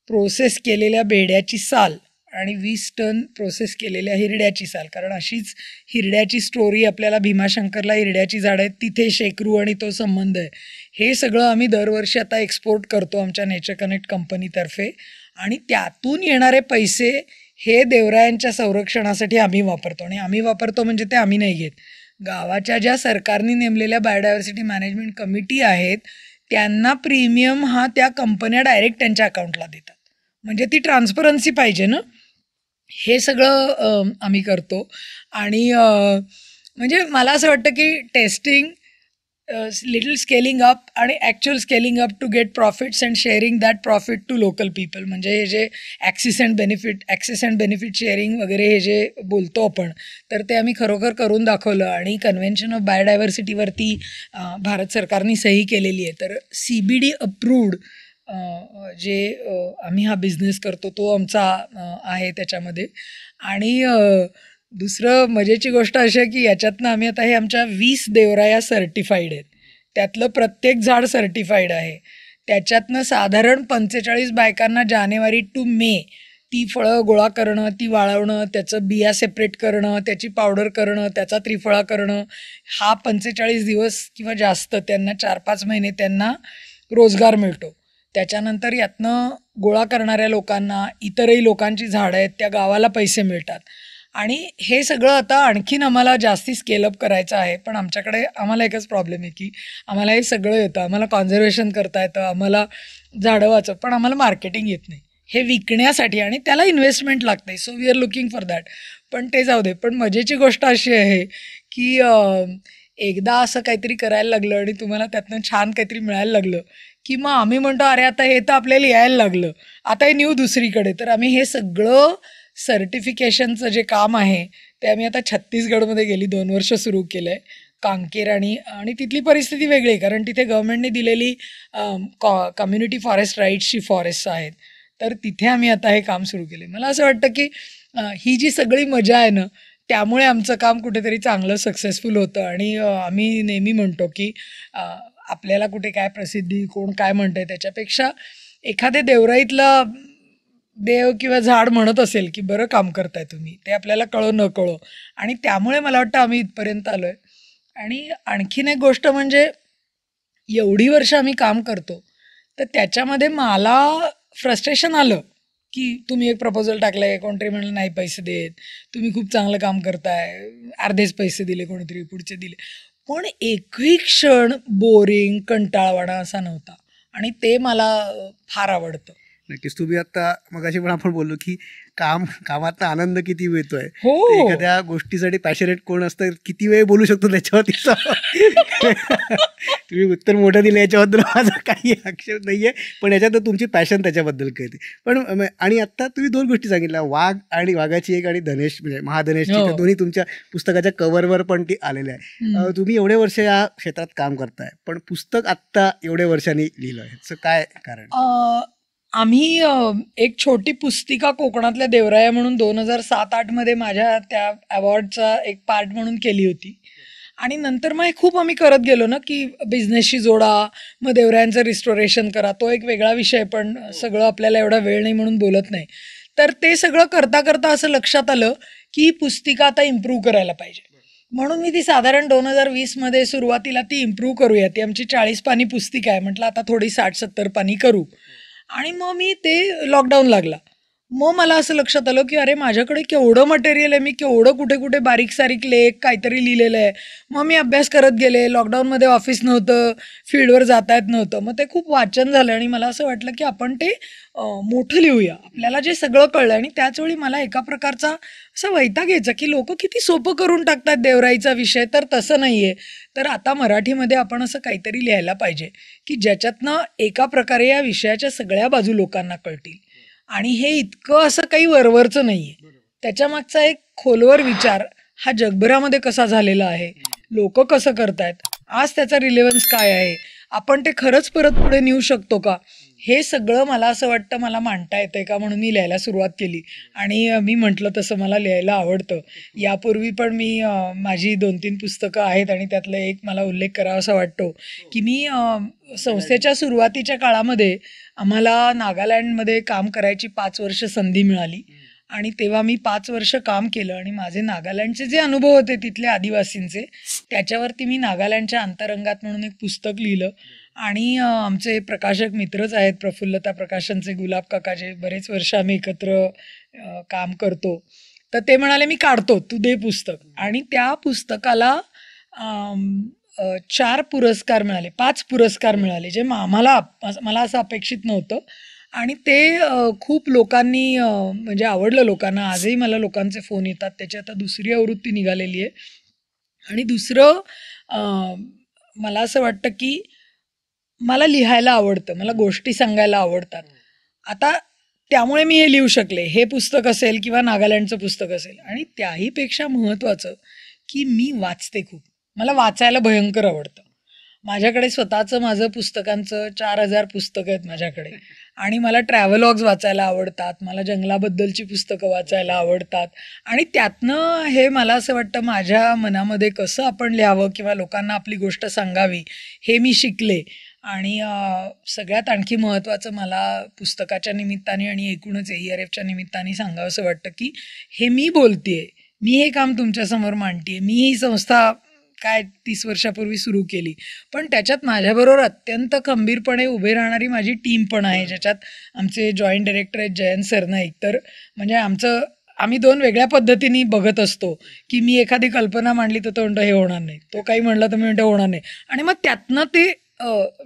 S1: प्रोसेस केलेल्या बेड्याची साल आणि 20 टन प्रोसेस केलेल्या हिरड्याची साल, कारण अशीच हिरड्याची स्टोरी आपल्याला भीमाशंकरला हिरड्याची झाडं आहेत तिथे शेकरू आणि तो संबंध आहे, हे सगळं आम्ही दरवर्षी आता एक्सपोर्ट करतो आमच्या नेचर कनेक्ट कंपनीतर्फे. आणि त्यातून येणारे पैसे हे देवरायांच्या संरक्षणासाठी आम्ही वापरतो. आणि आम्ही वापरतो म्हणजे ते आम्ही नाही घेत, गावाच्या ज्या सरकारने नेमलेल्या बायोडायव्हर्सिटी मॅनेजमेंट कमिटी आहेत त्यांना प्रीमियम हा त्या कंपन्या डायरेक्ट त्यांच्या अकाउंटला देतात. म्हणजे ती ट्रान्सपरन्सी पाहिजे ना, हे सगळं आम्ही करतो. आणि म्हणजे मला असं वाटतं की टेस्टिंग, लिटल स्केलिंग अप आणि actual scaling up to get profits and sharing that profit to local people, म्हणजे हे जे ॲक्सेस अँड बेनिफिट शेअरिंग वगैरे हे जे बोलतो आपण, तर ते आम्ही खरोखर करून दाखवलं. आणि कन्व्हेन्शन ऑफ बायोडायव्हर्सिटीवरती भारत सरकारने सही केलेली आहे. तर CBD अप्रूव्ड जे आम्ही हा बिझनेस करतो तो आमचा आहे त्याच्यामध्ये. आणि दुसरं मजेची गोष्ट अशी आहे की याच्यातनं आम्ही आता हे आमच्या 20 देवराया सर्टिफाईड आहेत, त्यातलं प्रत्येक झाड सर्टिफाईड आहे. त्याच्यातनं साधारण 45 बायकांना जानेवारी टू मे ती फळं गोळा करणं, ती वाळवणं, त्याचं बिया सेपरेट करणं, त्याची पावडर करणं, त्याचा त्रिफळा करणं, हा 45 दिवस किंवा जास्त त्यांना 4-5 महिने त्यांना रोजगार मिळतो. त्याच्यानंतर यातनं गोळा करणाऱ्या लोकांना, इतरही लोकांची झाडं आहेत त्या गावाला पैसे मिळतात. आणि हे सगळं आता आणखीन आम्हाला जास्ती स्केलअप करायचं आहे. पण आम्हाला एकच प्रॉब्लेम आहे की आम्हाला हे सगळं येतं, आम्हाला कॉन्झर्वेशन करता येतं, आम्हाला झाडं वाचव, पण आम्हाला मार्केटिंग येत नाही हे विकण्यासाठी, आणि त्याला इन्व्हेस्टमेंट लागते. So we are looking for that. पण ते जाऊ दे. पण मजेची गोष्ट अशी आहे की एकदा असं काहीतरी करायला लागलं आणि तुम्हाला त्यातनं छान काहीतरी मिळायला लागलं की मग आम्ही म्हणतो अरे आता हे तर आपल्याला यायला लागलं, आता हे न्यू दुसरीकडे. तर आम्ही हे सगळं सर्टिफिकेशनचं जे काम आहे ते आम्ही आता छत्तीसगडमध्ये गेली 2 वर्ष सुरू केलं आहे, कांकेर. आणि तिथली परिस्थिती वेगळी आहे, कारण तिथे गव्हर्नमेंटने दिलेली कम्युनिटी फॉरेस्ट राईट्सची फॉरेस्ट आहेत. तर तिथे आम्ही आता हे काम सुरू केले. मला असं वाटतं की ही जी सगळी मजा आहे ना, त्यामुळे आमचं काम कुठेतरी चांगलं सक्सेसफुल होतं. आणि आम्ही नेहमी म्हणतो की आपल्याला कुठे काय प्रसिद्धी, कोण काय म्हणतंय त्याच्यापेक्षा एखाद्या देवराईतला देव किंवा झाड म्हणत असेल की बरं काम करताय तुम्ही, ते आपल्याला कळो न कळो. आणि त्यामुळे मला वाटतं आम्ही इथपर्यंत आलो आहे. आणि आणखीन एक गोष्ट म्हणजे एवढी वर्ष आम्ही काम करतो, तर त्याच्यामध्ये मला फ्रस्ट्रेशन आलं की तुम्ही एक प्रपोजल टाकलंय, कोणतरी म्हणलं नाही पैसे देत, तुम्ही खूप चांगलं काम करताय, अर्धेच पैसे दिले कोणीतरी, पुढचे दिले. पण एकही क्षण बोरिंग, कंटाळवाणा असा नव्हता. आणि ते मला फार आवडतं.
S2: नक्कीच. तुम्ही आता मगाशी पण आपण बोललो की कामात आनंद किती मिळतोय.
S1: हो.
S2: एखाद्या गोष्टीसाठी पॅशनेट कोण असतं, किती वेळ बोलू शकतो त्याच्यावरती. तुम्ही उत्तर मोठं दिलं, याच्याबद्दल माझा काही आक्षेप नाहीये, पण याच्यात तुमची पॅशन त्याच्याबद्दल कळते. पण आणि आता तुम्ही 2 गोष्टी सांगितल्या, वाघ आणि वाघाची एक, आणि धनेश म्हणजे महाधनेशची,
S1: हो.
S2: त्या दोन्ही तुमच्या पुस्तकाच्या कव्हरवर पण ती आलेल्या आहे. तुम्ही एवढे वर्ष या क्षेत्रात काम करताय, पण पुस्तक आत्ता एवढ्या वर्षांनी लिहिलं, ह्याचं काय कारण?
S1: आम्ही एक छोटी पुस्तिका कोकणातल्या देवराया म्हणून 2007-8 मध्ये माझ्या त्या अवॉर्डचा एक पार्ट म्हणून केली होती. आणि नंतर मग हे खूप आम्ही करत गेलो ना की बिझनेसशी जोडा, मग देवरायांचं रिस्टोरेशन करा, तो एक वेगळा विषय, पण सगळं आपल्याला एवढा वेळ नाही म्हणून बोलत नाही. तर ते सगळं करता करता असं लक्षात आलं की ही पुस्तिका आता इम्प्रूव्ह करायला पाहिजे. म्हणून मी ती साधारण 2020 मध्ये सुरुवातीला ती इम्प्रूव्ह करूया, ती आमची 40 पानी पुस्तिका आहे, म्हटलं आता थोडी 60-70 पानी करू. आणि मग मी ते लॉकडाऊन लागला, मग मला असं लक्षात आलं की अरे माझ्याकडे केवढं मटेरियल आहे, मी केवढं कुठे कुठे बारीक सारीक लेख काहीतरी लिहिलेलं आहे. मग मी अभ्यास करत गेले, लॉकडाऊनमध्ये ऑफिस नव्हतं, फील्डवर जाता येत नव्हतं, मग ते खूप वाचन झालं. आणि मला असं वाटलं की आपण ते मोठं लिहूया, आपल्याला जे सगळं कळलं. आणि त्याचवेळी मला एका प्रकारचा असा वैताग यायचा की लोक किती सोपं करून टाकतात देवराईचा विषय, तर तसं नाही आहे. तर आता मराठीमध्ये आपण असं काहीतरी लिहायला पाहिजे की ज्याच्यातनं एका प्रकारे या विषयाच्या सगळ्या बाजू लोकांना कळतील. आणि हे इतकं असं काही वरवरचं नाही आहे, त्याच्यामागचा एक खोलवर विचार हा जगभरामध्ये कसा झालेला आहे, लोक कसं करतायत, आज त्याचा रिलेव्हन्स काय आहे, आपण ते खरंच परत पुढे नेऊ शकतो का, हे सगळं मला असं वाटतं मला मांडता येतंय का, म्हणून मी लिहायला सुरुवात केली. आणि मी म्हटलं तसं मला लिहायला आवडतं. यापूर्वी पण मी माझी 2-3 पुस्तकं आहेत, आणि त्यातलं एक मला उल्लेख करावासा वाटतो की मी संस्थेच्या सुरुवातीच्या काळामध्ये आम्हाला नागालँडमध्ये काम करायची 5 वर्ष संधी मिळाली. आणि तेव्हा मी 5 वर्ष काम केलं, आणि माझे नागालँडचे जे अनुभव होते तिथल्या आदिवासींचे, त्याच्यावरती मी नागालँडच्या अंतरंगात म्हणून एक पुस्तक लिहिलं. आणि आमचे प्रकाशक मित्रच आहेत, प्रफुल्लता प्रकाशनचे गुलाब काका, जे बरेच वर्ष आम्ही एकत्र काम करतो, तर ते म्हणाले मी काढतो, तू दे पुस्तक. आणि त्या पुस्तकाला 4 पुरस्कार मिळाले, 5 पुरस्कार मिळाले, जे मला असं अपेक्षित नव्हतं. आणि ते खूप लोकांनी म्हणजे आवडलं लोकांना. आजही मला लोकांचे फोन येतात. त्याची आता 2री आवृत्ती निघालेली आहे. आणि दुसरं मला असं वाटतं की मला लिहायला आवडतं, मला गोष्टी सांगायला आवडतात. आता त्यामुळे मी हे लिहू शकले, हे पुस्तक असेल किंवा नागालँडचं पुस्तक असेल. आणि त्याहीपेक्षा महत्त्वाचं की मी वाचते खूप, मला वाचायला भयंकर आवडतं. माझ्याकडे स्वतःचं माझं पुस्तकांचं 4000 पुस्तकं आहेत माझ्याकडे. आणि मला ट्रॅव्हलॉग्स वाचायला आवडतात, मला जंगलाबद्दलची पुस्तकं वाचायला आवडतात. आणि त्यातनं हे मला असं वाटतं माझ्या मनामध्ये कसं आपण लिहावं किंवा लोकांना आपली गोष्ट सांगावी, हे मी शिकले. आणि सगळ्यात आणखी महत्त्वाचं मला पुस्तकाच्या निमित्ताने आणि एकूणच AERFच्या निमित्ताने सांगावंसं वाटतं की हे मी बोलतेय, मी हे काम तुमच्यासमोर मांडतेय, मी ही संस्था काय 30 वर्षापूर्वी सुरू केली, पण त्याच्यात माझ्याबरोबर अत्यंत खंबीरपणे उभे राहणारी माझी टीम पण आहे, ज्याच्यात आमचे जॉईंट डायरेक्टर आहेत जयंत सरनाईक. तर म्हणजे आम्ही 2 वेगळ्या पद्धतीने बघत असतो की मी एखादी कल्पना मांडली तर तो म्हणतो हे होणार नाही, तो काही म्हणला तर मी म्हणतो होणार नाही. आणि मग त्यातनं ते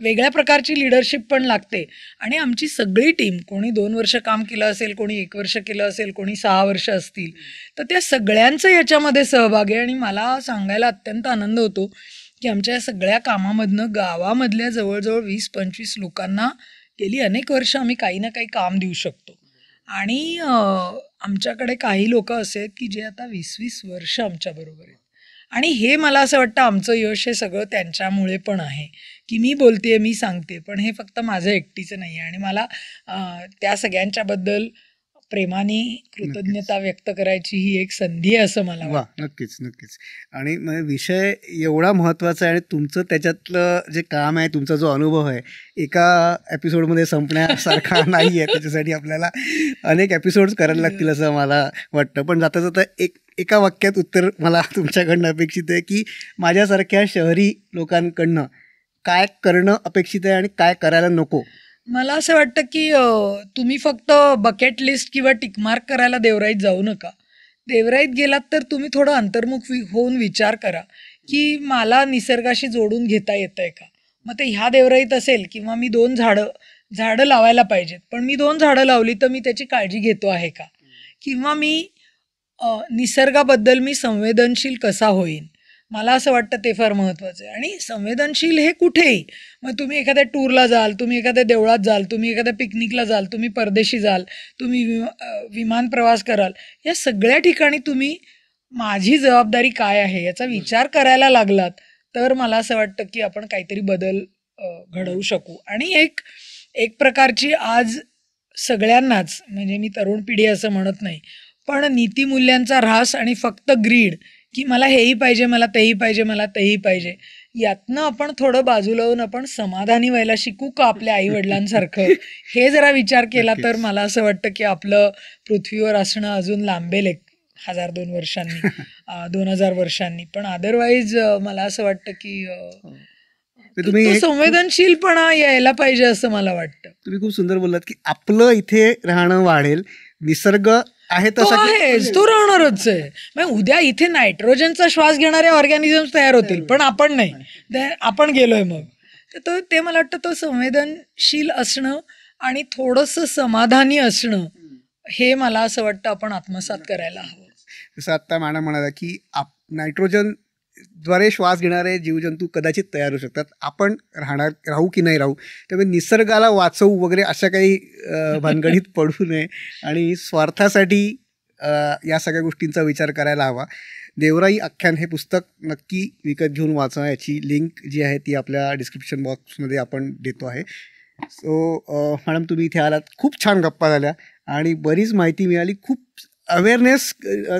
S1: वेगळ्या प्रकारची लिडरशिप पण लागते. आणि आमची सगळी टीम, कोणी 2 वर्ष काम केलं असेल, कोणी 1 वर्ष केलं असेल, कोणी 6 वर्ष असतील, तर त्या सगळ्यांचं याच्यामध्ये सहभाग आहे. आणि मला सांगायला अत्यंत आनंद होतो की आमच्या या सगळ्या कामामधनं गावामधल्या जवळजवळ 20-25 लोकांना गेली अनेक वर्ष आम्ही काही ना काही काम देऊ शकतो. आणि आमच्याकडे काही लोक असे आहेत की जे आता 20-20 वर्ष आमच्याबरोबर आहेत. आणि हे मला असं वाटतं आमचं यश हे सगळं त्यांच्यामुळे पण आहे की मी बोलते, मी सांगते, पण हे फक्त माझं एकटीचं नाही आहे. आणि मला त्या सगळ्यांच्याबद्दल प्रेमाने कृतज्ञता व्यक्त करायची ही एक संधी आहे असं मला
S2: वा
S1: वाटतं.
S2: नक्कीच नक्कीच. आणि विषय एवढा महत्त्वाचा आहे आणि तुमचं त्याच्यातलं जे काम आहे, तुमचा जो अनुभव आहे, एका एपिसोडमध्ये संपण्यासारखा नाही आहे. त्याच्यासाठी आपल्याला अनेक एपिसोड्स करायला लागतील असं मला वाटतं. पण जाता जाता एका वाक्यात उत्तर मला तुमच्याकडनं अपेक्षित आहे की माझ्यासारख्या शहरी लोकांकडनं काय करणं अपेक्षित आहे आणि काय करायला नको.
S1: मला असं वाटतं की तुम्ही फक्त बकेट लिस्ट किंवा टिकमार्क करायला देवराईत जाऊ नका. देवराईत गेलात तर तुम्ही थोडं अंतर्मुख होऊन विचार करा की मला निसर्गाशी जोडून घेता येतंय का. मग ते ह्या देवराईत असेल किंवा मी 2 झाडं लावायला पाहिजेत, पण मी 2 झाडं लावली तर मी त्याची काळजी घेतो आहे का, किंवा मी निसर्गाबद्दल मी संवेदनशील कसा होईन. मला असं वाटतं ते फार महत्त्वाचं आहे. आणि संवेदनशील हे कुठेही, मग तुम्ही एखाद्या टूरला जाल, तुम्ही एखाद्या देवळात जाल, तुम्ही एखाद्या पिकनिकला जाल, तुम्ही परदेशी जाल, तुम्ही विमान प्रवास कराल, या सगळ्या ठिकाणी तुम्ही माझी जबाबदारी काय आहे याचा विचार करायला लागलात तर मला असं वाटतं की आपण काहीतरी बदल घडवू शकू. आणि एक प्रकारची आज सगळ्यांनाच, म्हणजे मी तरुण पिढी असं म्हणत नाही, पण नीतिमूल्यांचा ऱ्हास आणि फक्त ग्रीड की मला हेही पाहिजे, मला तेही पाहिजे, मला तेही पाहिजे, यातनं आपण थोडं बाजूला होऊन आपण समाधानी व्हायला शिकू का आपल्या आईवडिलांसारखं, हे जरा विचार केला तर मला असं वाटतं की आपलं पृथ्वीवर असणं अजून लांबेल 1000-2 वर्षांनी, 2000 वर्षांनी. पण अदरवाईज मला असं वाटतं की तो संवेदनशीलपणा यायला पाहिजे असं मला वाटतं.
S2: तुम्ही खूप सुंदर बोललात की आपलं इथे राहणं वाढेल, निसर्ग आहे
S1: तो आहेच, तो राहणारच आहे. मग उद्या इथे नायट्रोजनचा श्वास घेणारे ऑर्गॅनिझम्स तयार होतील, पण आपण नाही, आपण गेलोय. मग तर ते मला वाटतं तो संवेदनशील असणं आणि थोडंसं समाधानी असणं हे मला असं वाटतं आपण आत्मसात करायला हवं.
S2: जसं आत्ता मॅडम म्हणाला की नायट्रोजन द्वारे श्वास घेणारे जीवजंतू कदाचित तयार होऊ शकतात, आपण राहू की नाही राहू. त्यामुळे निसर्गाला वाचवू वगैरे अशा काही भानगडीत पडू नये आणि स्वार्थासाठी या सगळ्या गोष्टींचा विचार करायला हवा. देवराई आख्यान हे पुस्तक नक्की विकत घेऊन वाचा. याची लिंक जी आहे ती आपल्या डिस्क्रिप्शन बॉक्समध्ये आपण देतो आहे. सो मॅडम तुम्ही इथे आलात, खूप छान गप्पा झाल्या आणि बरीच माहिती मिळाली. खूप अवेअरनेस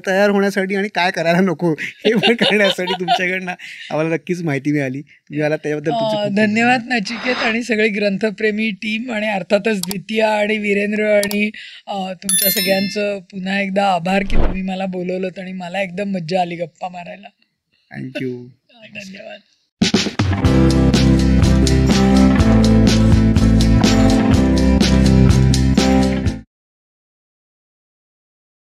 S2: तयार होण्यासाठी आणि काय करायला नको हे पण करण्यासाठी तुमच्याकडनं आम्हाला नक्कीच माहिती मिळाली. तुम्ही आला त्याबद्दल
S1: धन्यवाद नचिकेत आणि सगळी ग्रंथप्रेमी टीम, आणि अर्थातच द्वितीया आणि वीरेंद्र आणि तुमच्या सगळ्यांचं पुन्हा एकदा आभार की तुम्ही मला बोलवलं आणि मला एकदम मज्जा आली गप्पा मारायला.
S2: थँक्यू.
S1: धन्यवाद.